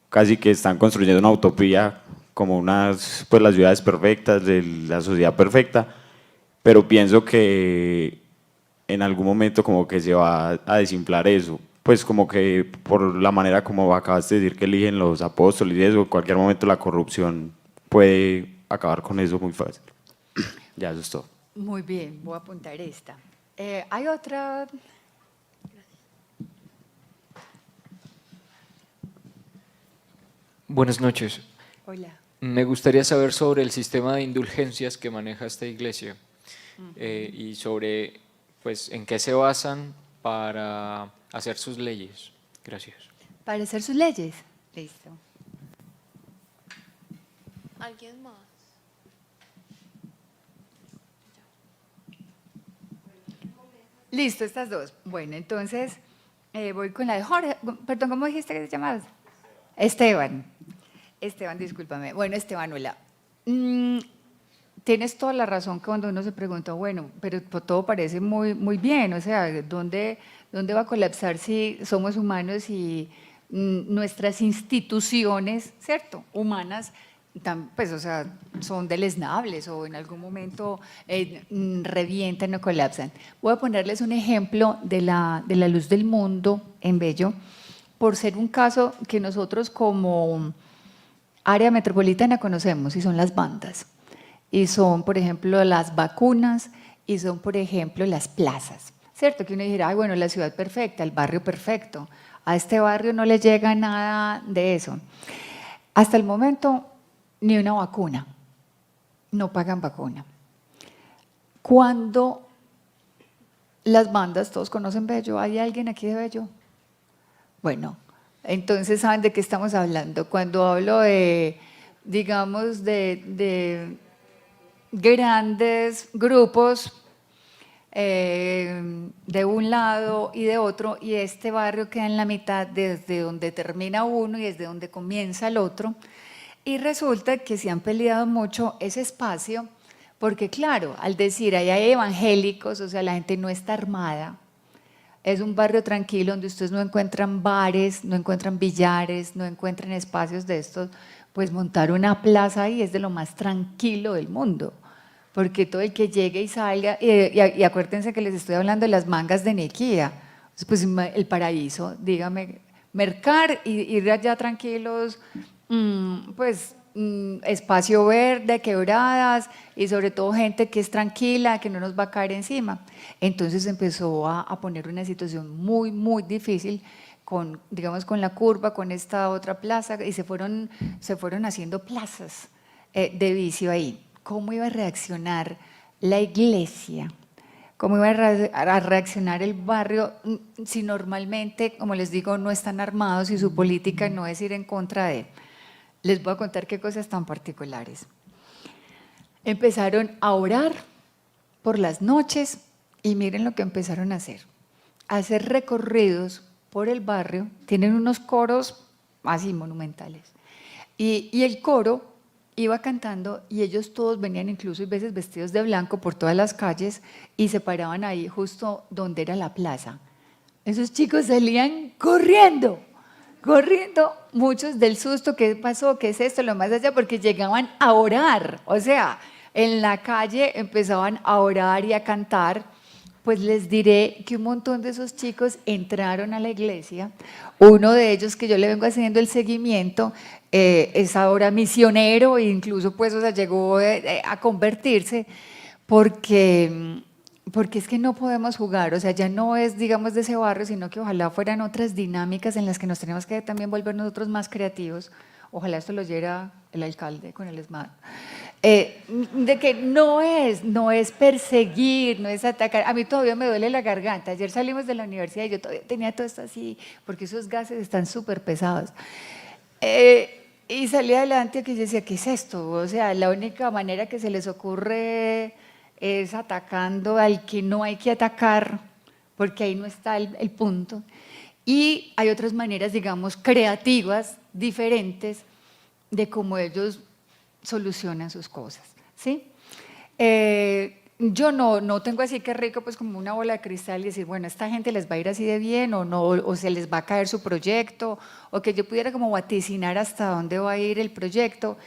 casi que están construyendo una utopía, como las ciudades perfectas, de la sociedad perfecta, pero pienso que en algún momento como que se va a desinflar eso, pues como que por la manera como acabaste de decir que eligen los apóstoles y eso, en cualquier momento la corrupción puede acabar con eso muy fácil. Ya, eso es todo. Muy bien, voy a apuntar esta. ¿Hay otra? Buenas noches. Hola. Me gustaría saber sobre el sistema de indulgencias que maneja esta iglesia y sobre pues, en qué se basan para hacer sus leyes. Gracias. Para hacer sus leyes. Listo. ¿Alguien más? Listo, estas dos. Bueno, entonces voy con la de Jorge. Perdón, ¿cómo dijiste que te llamabas? Esteban. Esteban, discúlpame. Bueno, Esteban, hola. Tienes toda la razón que cuando uno se pregunta, bueno, pero todo parece muy bien, o sea, ¿dónde va a colapsar si somos humanos y nuestras instituciones, ¿cierto?, humanas, pues, o sea, son deleznables o en algún momento revientan o colapsan? Voy a ponerles un ejemplo de la Luz del Mundo en Bello, por ser un caso que nosotros como área metropolitana conocemos, y son las bandas, y son, por ejemplo, las vacunas, y son, por ejemplo, las plazas, ¿cierto? Que uno dirá, ay, bueno, la ciudad perfecta, el barrio perfecto, a este barrio no le llega nada de eso. Hasta el momento, ni una vacuna, no pagan vacuna. Cuando las bandas, todos conocen Bello, ¿hay alguien aquí de Bello? Bueno, entonces saben de qué estamos hablando. Cuando hablo de, digamos, de grandes grupos de un lado y de otro, y este barrio queda en la mitad desde donde termina uno y desde donde comienza el otro, y resulta que se han peleado mucho ese espacio, porque claro, al decir ahí hay evangélicos, o sea, la gente no está armada, es un barrio tranquilo donde ustedes no encuentran bares, no encuentran billares, no encuentran espacios de estos, pues montar una plaza ahí es de lo más tranquilo del mundo, porque todo el que llegue y salga, y acuérdense que les estoy hablando de las mangas de Nequía, pues el paraíso, dígame, mercar y ir allá tranquilos, pues espacio verde, quebradas y sobre todo gente que es tranquila, que no nos va a caer encima. Entonces empezó a poner una situación muy difícil con, digamos, con la curva, con esta otra plaza, y se fueron haciendo plazas de vicio ahí. ¿Cómo iba a reaccionar la iglesia? ¿Cómo iba a reaccionar el barrio si normalmente, como les digo, no están armados y su política no es ir en contra de? Les voy a contar qué cosas tan particulares. Empezaron a orar por las noches y miren lo que empezaron a hacer recorridos por el barrio, tienen unos coros así monumentales, y el coro iba cantando y ellos todos venían incluso a veces vestidos de blanco por todas las calles y se paraban ahí justo donde era la plaza. Esos chicos salían corriendo, muchos del susto, ¿qué pasó? ¿Qué es esto? Lo más allá, porque llegaban a orar, o sea, en la calle empezaban a orar y a cantar. Pues les diré que un montón de esos chicos entraron a la iglesia. Uno de ellos, que yo le vengo haciendo el seguimiento, es ahora misionero e incluso pues, o sea, llegó a convertirse porque es que no podemos jugar, o sea, ya no es, digamos, de ese barrio, sino que ojalá fueran otras dinámicas en las que nos tenemos que también volver nosotros más creativos. Ojalá esto lo oyera el alcalde con el ESMAD. De que no es perseguir, no es atacar. A mí todavía me duele la garganta. Ayer salimos de la universidad y yo todavía tenía todo esto así, porque esos gases están súper pesados. Y salí adelante y yo decía, ¿qué es esto? O sea, la única manera que se les ocurre es atacando al que no hay que atacar, porque ahí no está el punto. Y hay otras maneras, digamos, creativas, diferentes, de cómo ellos solucionan sus cosas, ¿sí? Yo no tengo así que rico, pues como una bola de cristal y decir, bueno, esta gente les va a ir así de bien o no, o se les va a caer su proyecto, o que yo pudiera como vaticinar hasta dónde va a ir el proyecto.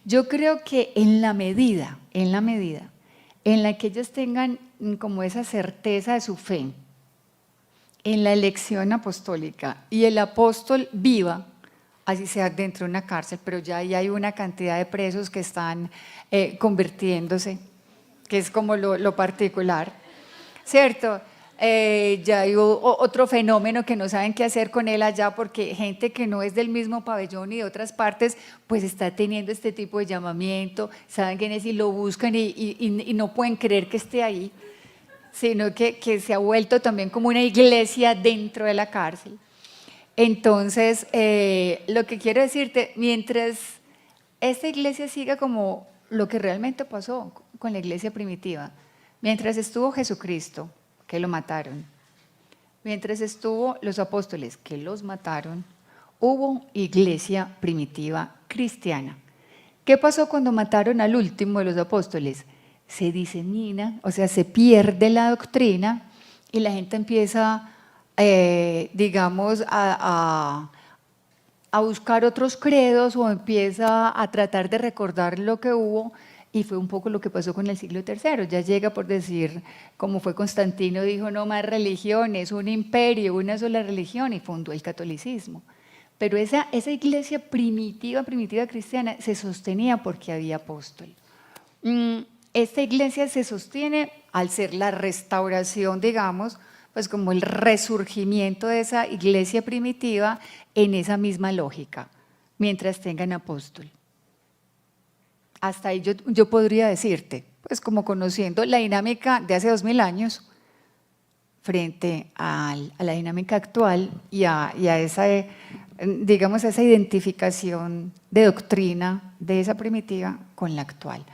Yo creo que en la medida en la que ellos tengan como esa certeza de su fe en la elección apostólica y el apóstol viva, así sea dentro de una cárcel, pero ya ahí hay una cantidad de presos que están convirtiéndose, que es como lo particular, ¿cierto? ya hay otro fenómeno que no saben qué hacer con él allá, porque gente que no es del mismo pabellón y de otras partes, pues está teniendo este tipo de llamamiento, saben quién es y lo buscan y no pueden creer que esté ahí, sino que se ha vuelto también como una iglesia dentro de la cárcel. Entonces, lo que quiero decirte, mientras esta iglesia siga como lo que realmente pasó con la iglesia primitiva, mientras estuvo Jesucristo, que lo mataron, mientras estuvo los apóstoles, que los mataron, hubo iglesia primitiva cristiana. ¿Qué pasó cuando mataron al último de los apóstoles? Se disemina, o sea, se pierde la doctrina y la gente empieza, digamos, a buscar otros credos o empieza a tratar de recordar lo que hubo. Y fue un poco lo que pasó con el siglo III. Ya llega por decir, como fue Constantino, dijo no más religiones, un imperio, una sola religión, y fundó el catolicismo. Pero esa iglesia primitiva cristiana se sostenía porque había apóstol. Esta iglesia se sostiene al ser la restauración, digamos, pues como el resurgimiento de esa iglesia primitiva en esa misma lógica, mientras tengan apóstol. Hasta ahí yo podría decirte, pues como conociendo la dinámica de hace 2000 años frente a la dinámica actual y a esa, digamos, esa identificación de doctrina de esa primitiva con la actual.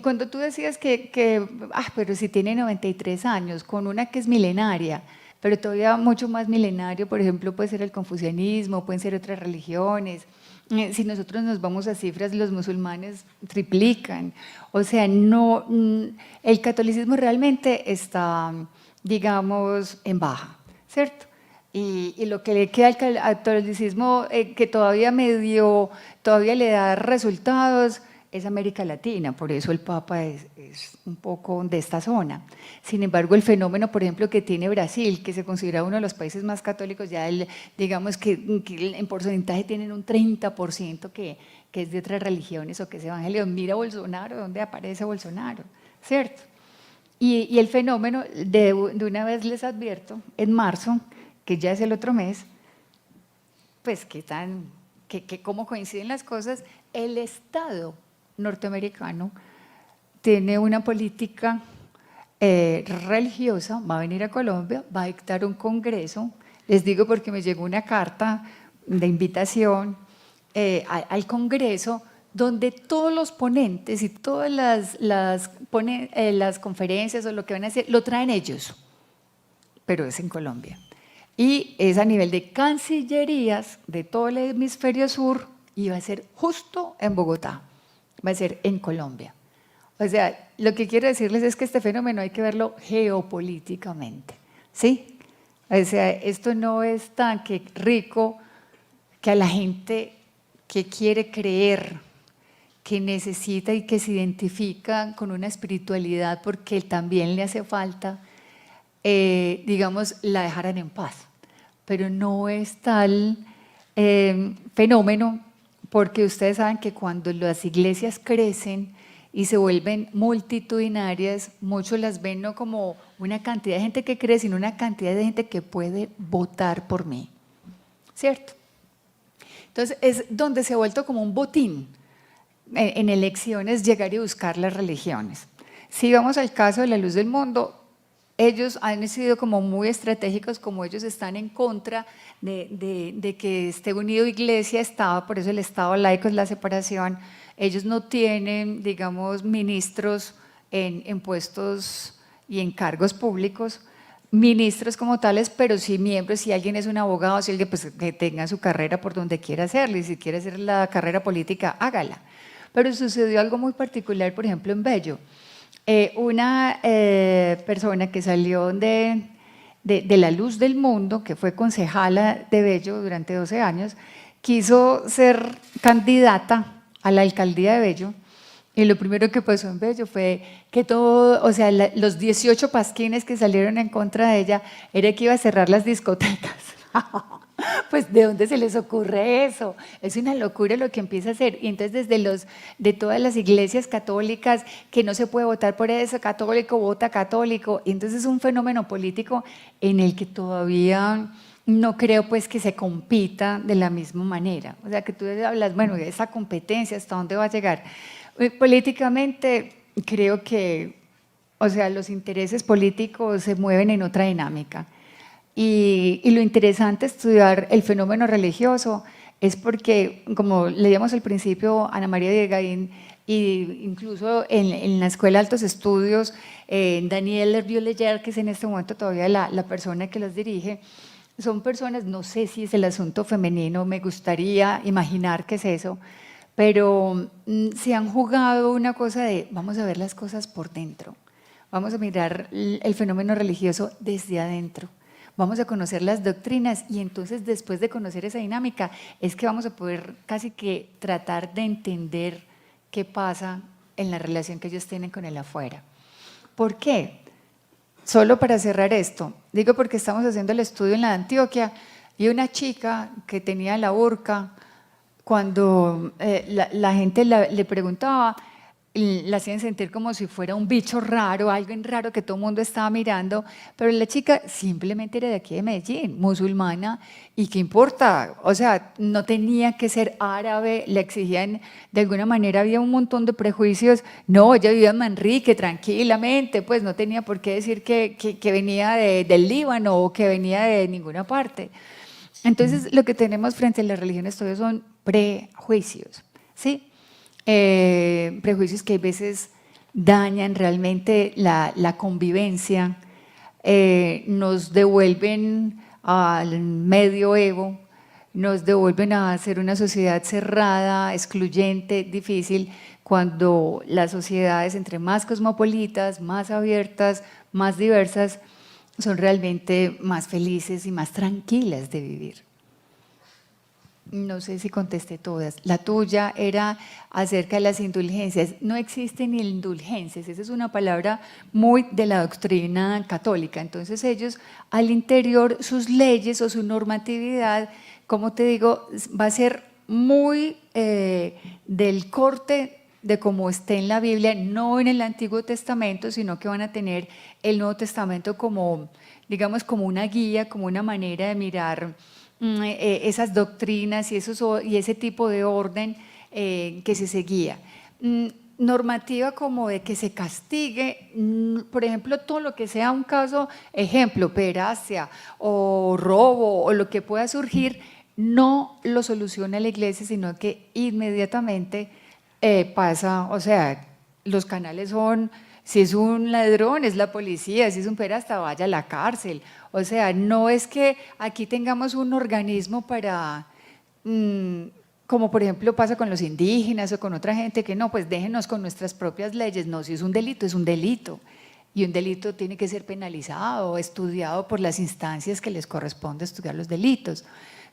Cuando tú decías pero si tiene 93 años, con una que es milenaria, pero todavía mucho más milenario, por ejemplo, puede ser el confucianismo, pueden ser otras religiones. Si nosotros nos vamos a cifras, los musulmanes triplican. O sea, el catolicismo realmente está, digamos, en baja, ¿cierto? Y lo que le queda al catolicismo que todavía le da resultados es América Latina, por eso el Papa es un poco de esta zona. Sin embargo, el fenómeno, por ejemplo, que tiene Brasil, que se considera uno de los países más católicos, ya digamos que en porcentaje tienen un 30% que es de otras religiones o que es evangelio. Mira Bolsonaro, ¿dónde aparece Bolsonaro? ¿Cierto? Y el fenómeno, de una vez les advierto, en marzo, que ya es el otro mes, pues que cómo coinciden las cosas, el Estado norteamericano tiene una política religiosa, va a venir a Colombia, va a dictar un congreso, les digo porque me llegó una carta de invitación al congreso donde todos los ponentes y todas las conferencias o lo que van a hacer, lo traen ellos, pero es en Colombia. Y es a nivel de cancillerías de todo el hemisferio sur y va a ser justo en Bogotá. Va a ser en Colombia. O sea, lo que quiero decirles es que este fenómeno hay que verlo geopolíticamente, ¿sí? O sea, esto no es tan rico que a la gente que quiere creer, que necesita y que se identifica con una espiritualidad porque también le hace falta, digamos, la dejaran en paz. Pero no es tal fenómeno, porque ustedes saben que cuando las iglesias crecen y se vuelven multitudinarias, muchos las ven no como una cantidad de gente que cree, sino una cantidad de gente que puede votar por mí, ¿cierto? Entonces es donde se ha vuelto como un botín en elecciones llegar y buscar las religiones. Si vamos al caso de la Luz del Mundo, ellos han sido como muy estratégicos, como ellos están en contra de que esté unido Iglesia-Estado, por eso el Estado laico es la separación. Ellos no tienen, digamos, ministros en puestos y en cargos públicos, ministros como tales, pero sí miembros. Si alguien es un abogado, si alguien, pues que tenga su carrera por donde quiera hacerla, y si quiere hacer la carrera política, hágala. Pero sucedió algo muy particular, por ejemplo, en Bello. Una persona que salió de la Luz del Mundo, que fue concejala de Bello durante 12 años, quiso ser candidata a la alcaldía de Bello, y lo primero que pasó en Bello fue que los 18 pasquines que salieron en contra de ella era que iba a cerrar las discotecas. pues ¿de dónde se les ocurre eso? Es una locura lo que empieza a hacer. Y entonces de todas las iglesias católicas, que no se puede votar por eso, católico vota católico. Y entonces es un fenómeno político en el que todavía no creo pues que se compita de la misma manera. O sea, que tú hablas, bueno, esa competencia, ¿hasta dónde va a llegar? Políticamente creo que, o sea, los intereses políticos se mueven en otra dinámica. Y lo interesante de estudiar el fenómeno religioso es porque, como leíamos al principio, Ana María Diegaín, e incluso en la Escuela de Altos Estudios, Daniel Hervieux-Leger, que es en este momento todavía la persona que los dirige, son personas, no sé si es el asunto femenino, me gustaría imaginar que es eso, pero se han jugado una cosa de vamos a ver las cosas por dentro, vamos a mirar el fenómeno religioso desde adentro. Vamos a conocer las doctrinas y entonces después de conocer esa dinámica es que vamos a poder casi que tratar de entender qué pasa en la relación que ellos tienen con el afuera. ¿Por qué? Solo para cerrar esto, digo porque estamos haciendo el estudio en la de Antioquia y una chica que tenía la burka, cuando la gente le preguntaba, la hacían sentir como si fuera un bicho raro, algo raro que todo el mundo estaba mirando, pero la chica simplemente era de aquí de Medellín, musulmana, y qué importa, o sea, no tenía que ser árabe, le exigían, de alguna manera había un montón de prejuicios, no, ella vivía en Manrique tranquilamente, pues no tenía por qué decir que venía del Líbano o que venía de ninguna parte. Entonces, lo que tenemos frente a las religiones todavía son prejuicios, ¿sí? Prejuicios que a veces dañan realmente la convivencia, nos devuelven al medioevo, nos devuelven a ser una sociedad cerrada, excluyente, difícil, cuando las sociedades entre más cosmopolitas, más abiertas, más diversas, son realmente más felices y más tranquilas de vivir. No sé si contesté todas. La tuya era acerca de las indulgencias. No existen indulgencias, esa es una palabra muy de la doctrina católica. Entonces ellos al interior, sus leyes o su normatividad, como te digo, va a ser muy del corte de cómo esté en la Biblia, no en el Antiguo Testamento, sino que van a tener el Nuevo Testamento como, digamos, como una guía, como una manera de mirar esas doctrinas y ese tipo de orden que se seguía. Normativa como de que se castigue, por ejemplo, todo lo que sea un caso, ejemplo, pederastia o robo o lo que pueda surgir, no lo soluciona la iglesia, sino que inmediatamente pasa, o sea, los canales son, si es un ladrón es la policía, si es un pederasta vaya a la cárcel. O sea, no es que aquí tengamos un organismo para, como por ejemplo pasa con los indígenas o con otra gente, que no, pues déjenos con nuestras propias leyes. No, si es un delito, es un delito. Y un delito tiene que ser penalizado, estudiado por las instancias que les corresponde estudiar los delitos. O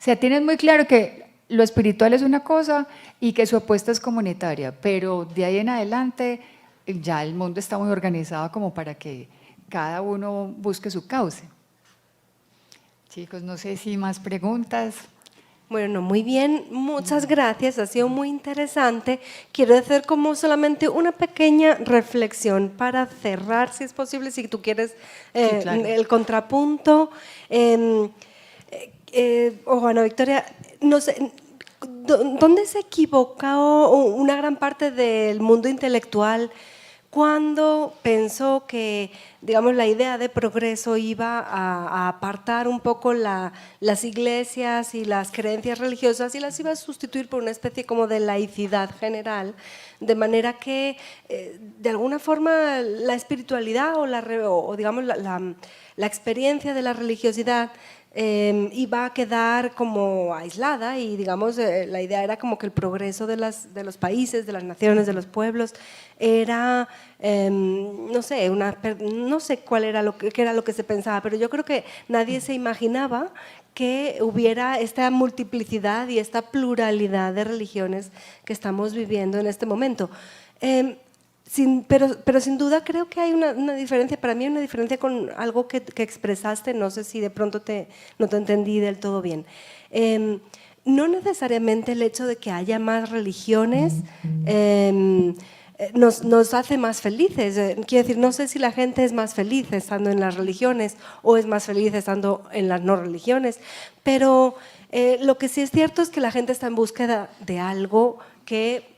sea, tienen muy claro que lo espiritual es una cosa y que su apuesta es comunitaria, pero de ahí en adelante ya el mundo está muy organizado como para que cada uno busque su cauce. Chicos, no sé si más preguntas. Bueno, muy bien, muchas gracias, ha sido muy interesante. Quiero hacer como solamente una pequeña reflexión para cerrar, si es posible, si tú quieres Sí, claro. el contrapunto. Ana Victoria, no sé, ¿dónde se equivocó una gran parte del mundo intelectual cuando pensó que, digamos, la idea de progreso iba a apartar un poco las iglesias y las creencias religiosas y las iba a sustituir por una especie como de laicidad general, de manera que, de alguna forma, la espiritualidad o digamos, la experiencia de la religiosidad iba a quedar como aislada y, digamos, la idea era como que el progreso de los países, de las naciones, de los pueblos era, no sé, no sé cuál era qué era lo que se pensaba, pero yo creo que nadie se imaginaba que hubiera esta multiplicidad y esta pluralidad de religiones que estamos viviendo en este momento. Pero sin duda creo que hay una diferencia, para mí una diferencia con algo que expresaste, no sé si de pronto no te entendí del todo bien. No necesariamente el hecho de que haya más religiones nos hace más felices. Quiero decir, no sé si la gente es más feliz estando en las religiones o es más feliz estando en las no religiones, pero lo que sí es cierto es que la gente está en búsqueda de algo que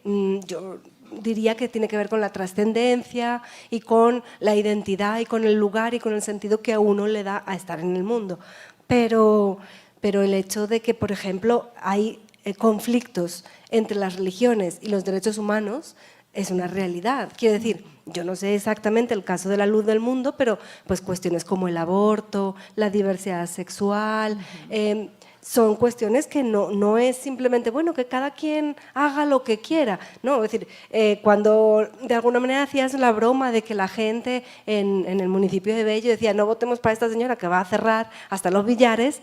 yo diría que tiene que ver con la trascendencia y con la identidad y con el lugar y con el sentido que a uno le da a estar en el mundo. Pero el hecho de que, por ejemplo, hay conflictos entre las religiones y los derechos humanos es una realidad. Quiero decir, yo no sé exactamente el caso de la luz del mundo, pero pues cuestiones como el aborto, la diversidad sexual, son cuestiones que no es simplemente, bueno, que cada quien haga lo que quiera, ¿no? Es decir, cuando de alguna manera hacías la broma de que la gente en el municipio de Bello decía, no votemos para esta señora que va a cerrar hasta los billares,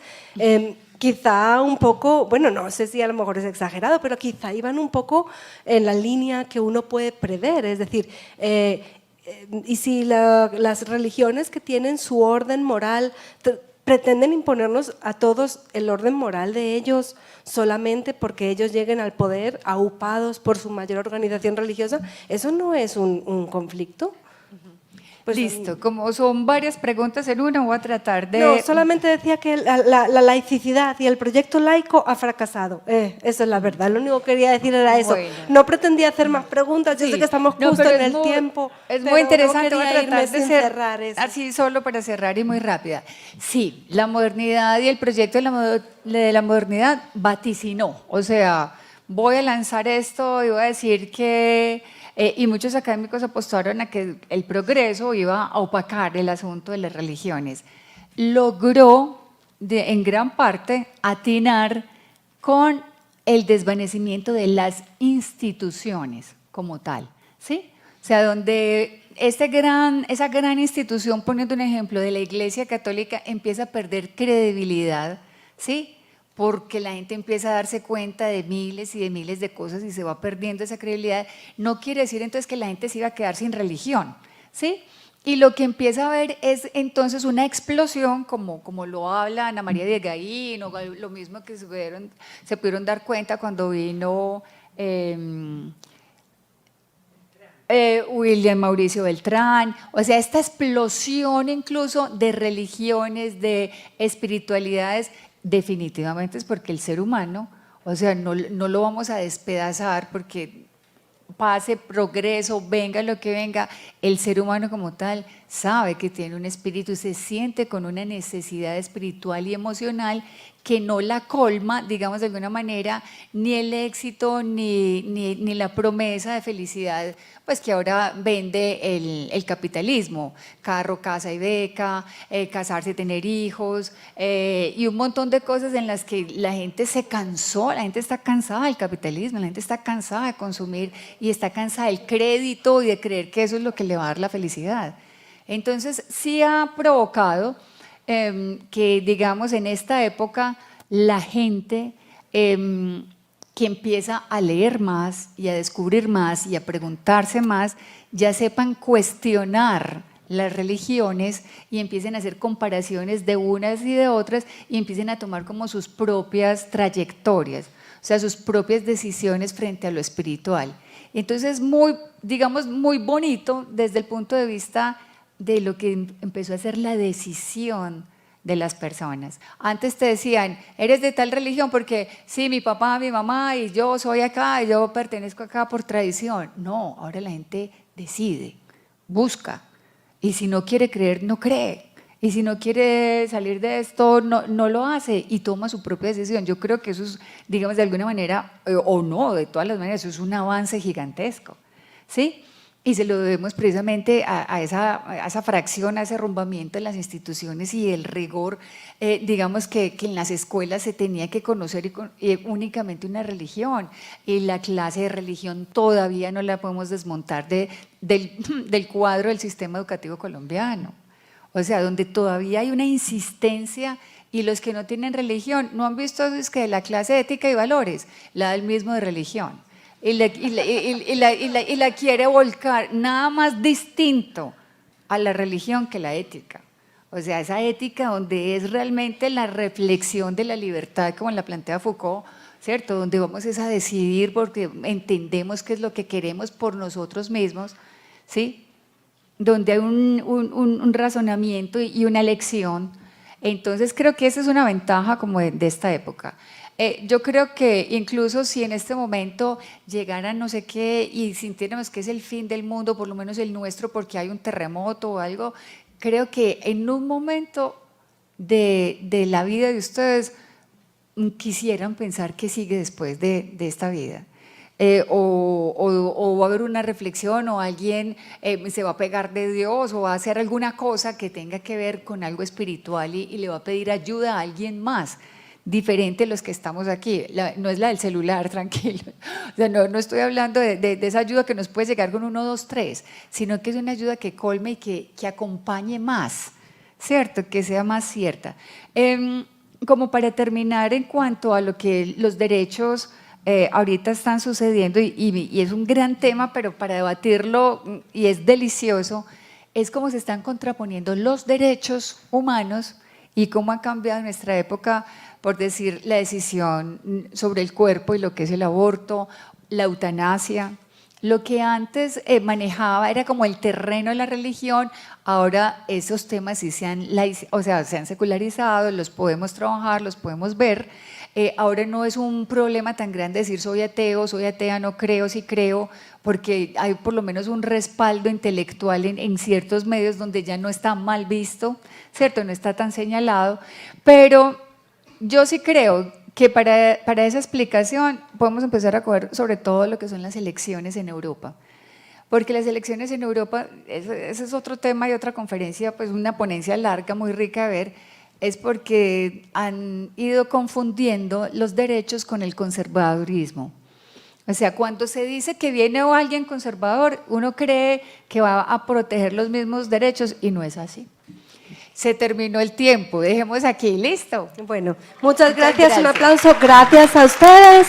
quizá un poco, bueno, no sé si a lo mejor es exagerado, pero quizá iban un poco en la línea que uno puede prever, es decir, y si las religiones que tienen su orden moral pretenden imponernos a todos el orden moral de ellos solamente porque ellos lleguen al poder aupados por su mayor organización religiosa, ¿eso no es un conflicto? Pues listo, como son varias preguntas en una, voy a tratar de… No, solamente decía que la laicidad y el proyecto laico ha fracasado. Eso es la verdad, lo único que quería decir era eso. Bueno. No pretendía hacer más preguntas, yo sé que estamos justo en el tiempo. Es muy interesante, no voy a tratar de cerrar eso. así solo para cerrar y muy rápida. Sí, la modernidad y el proyecto de la modernidad vaticinó, o sea, voy a lanzar esto y voy a decir que… y muchos académicos apostaron a que el progreso iba a opacar el asunto de las religiones. Logró, en gran parte, atinar con el desvanecimiento de las instituciones como tal, ¿sí? O sea, donde esa gran institución, poniendo un ejemplo de la Iglesia Católica, empieza a perder credibilidad, ¿sí? Porque la gente empieza a darse cuenta de miles y de miles de cosas y se va perdiendo esa credibilidad. No quiere decir entonces que la gente se iba a quedar sin religión, ¿sí? Y lo que empieza a ver es entonces una explosión, como lo habla Ana María de Gaín, o lo mismo que se pudieron dar cuenta cuando vino William Mauricio Beltrán, o sea, esta explosión incluso de religiones, de espiritualidades, definitivamente es porque el ser humano, o sea, no lo vamos a despedazar porque pase, progreso, venga lo que venga, el ser humano como tal sabe que tiene un espíritu y se siente con una necesidad espiritual y emocional que no la colma, digamos de alguna manera, ni el éxito ni la promesa de felicidad, pues que ahora vende el capitalismo, carro, casa y beca, casarse, tener hijos, y un montón de cosas en las que la gente se cansó, la gente está cansada del capitalismo, la gente está cansada de consumir y está cansada del crédito y de creer que eso es lo que le va a dar la felicidad. Entonces sí ha provocado que, digamos, en esta época la gente que empieza a leer más y a descubrir más y a preguntarse más, ya sepan cuestionar las religiones y empiecen a hacer comparaciones de unas y de otras y empiecen a tomar como sus propias trayectorias, o sea, sus propias decisiones frente a lo espiritual. Entonces, digamos, muy bonito desde el punto de vista de lo que empezó a ser la decisión de las personas. Antes te decían, eres de tal religión porque sí, mi papá, mi mamá y yo soy acá y yo pertenezco acá por tradición. No, ahora la gente decide, busca y si no quiere creer, no cree. Y si no quiere salir de esto, no lo hace y toma su propia decisión. Yo creo que eso es, digamos, de alguna manera, o no, de todas las maneras, eso es un avance gigantesco, ¿sí? Y se lo debemos precisamente a esa fracción, a ese arrumbamiento en las instituciones y el rigor, digamos que en las escuelas se tenía que conocer únicamente una religión y la clase de religión todavía no la podemos desmontar del cuadro del sistema educativo colombiano. O sea, donde todavía hay una insistencia y los que no tienen religión no han visto es que la clase de ética y valores, la del mismo de religión. y la quiere volcar nada más distinto a la religión que la ética. O sea, esa ética donde es realmente la reflexión de la libertad, como la plantea Foucault, ¿cierto? Donde vamos a decidir porque entendemos qué es lo que queremos por nosotros mismos, ¿sí? Donde hay un razonamiento y una elección. Entonces creo que esa es una ventaja como de esta época. Yo creo que incluso si en este momento llegaran no sé qué y sintiéramos que es el fin del mundo, por lo menos el nuestro, porque hay un terremoto o algo, creo que en un momento de la vida de ustedes quisieran pensar qué sigue después de esta vida. O va a haber una reflexión o alguien se va a pegar de Dios o va a hacer alguna cosa que tenga que ver con algo espiritual y le va a pedir ayuda a alguien más, diferente a los que estamos aquí. No es la del celular, tranquilo. O sea, no estoy hablando de esa ayuda que nos puede llegar con 1, 2, 3, sino que es una ayuda que colme y que acompañe más, ¿cierto? Que sea más cierta. Como para terminar en cuanto a lo que los derechos ahorita están sucediendo y es un gran tema, pero para debatirlo, y es delicioso, es cómo se están contraponiendo los derechos humanos y cómo ha cambiado nuestra época, por decir, la decisión sobre el cuerpo y lo que es el aborto, la eutanasia. Lo que antes manejaba era como el terreno de la religión, ahora esos temas sí se han secularizado, los podemos trabajar, los podemos ver. Ahora no es un problema tan grande decir soy ateo, soy atea, no creo, sí creo, porque hay por lo menos un respaldo intelectual en ciertos medios donde ya no está mal visto, ¿cierto? No está tan señalado, pero yo sí creo que para esa explicación podemos empezar a coger sobre todo lo que son las elecciones en Europa. Porque las elecciones en Europa, ese es otro tema y otra conferencia, pues una ponencia larga, muy rica de ver, es porque han ido confundiendo los derechos con el conservadurismo. O sea, cuando se dice que viene alguien conservador, uno cree que va a proteger los mismos derechos y no es así. Se terminó el tiempo, dejemos aquí, listo. Bueno, muchas gracias, un aplauso, gracias a ustedes.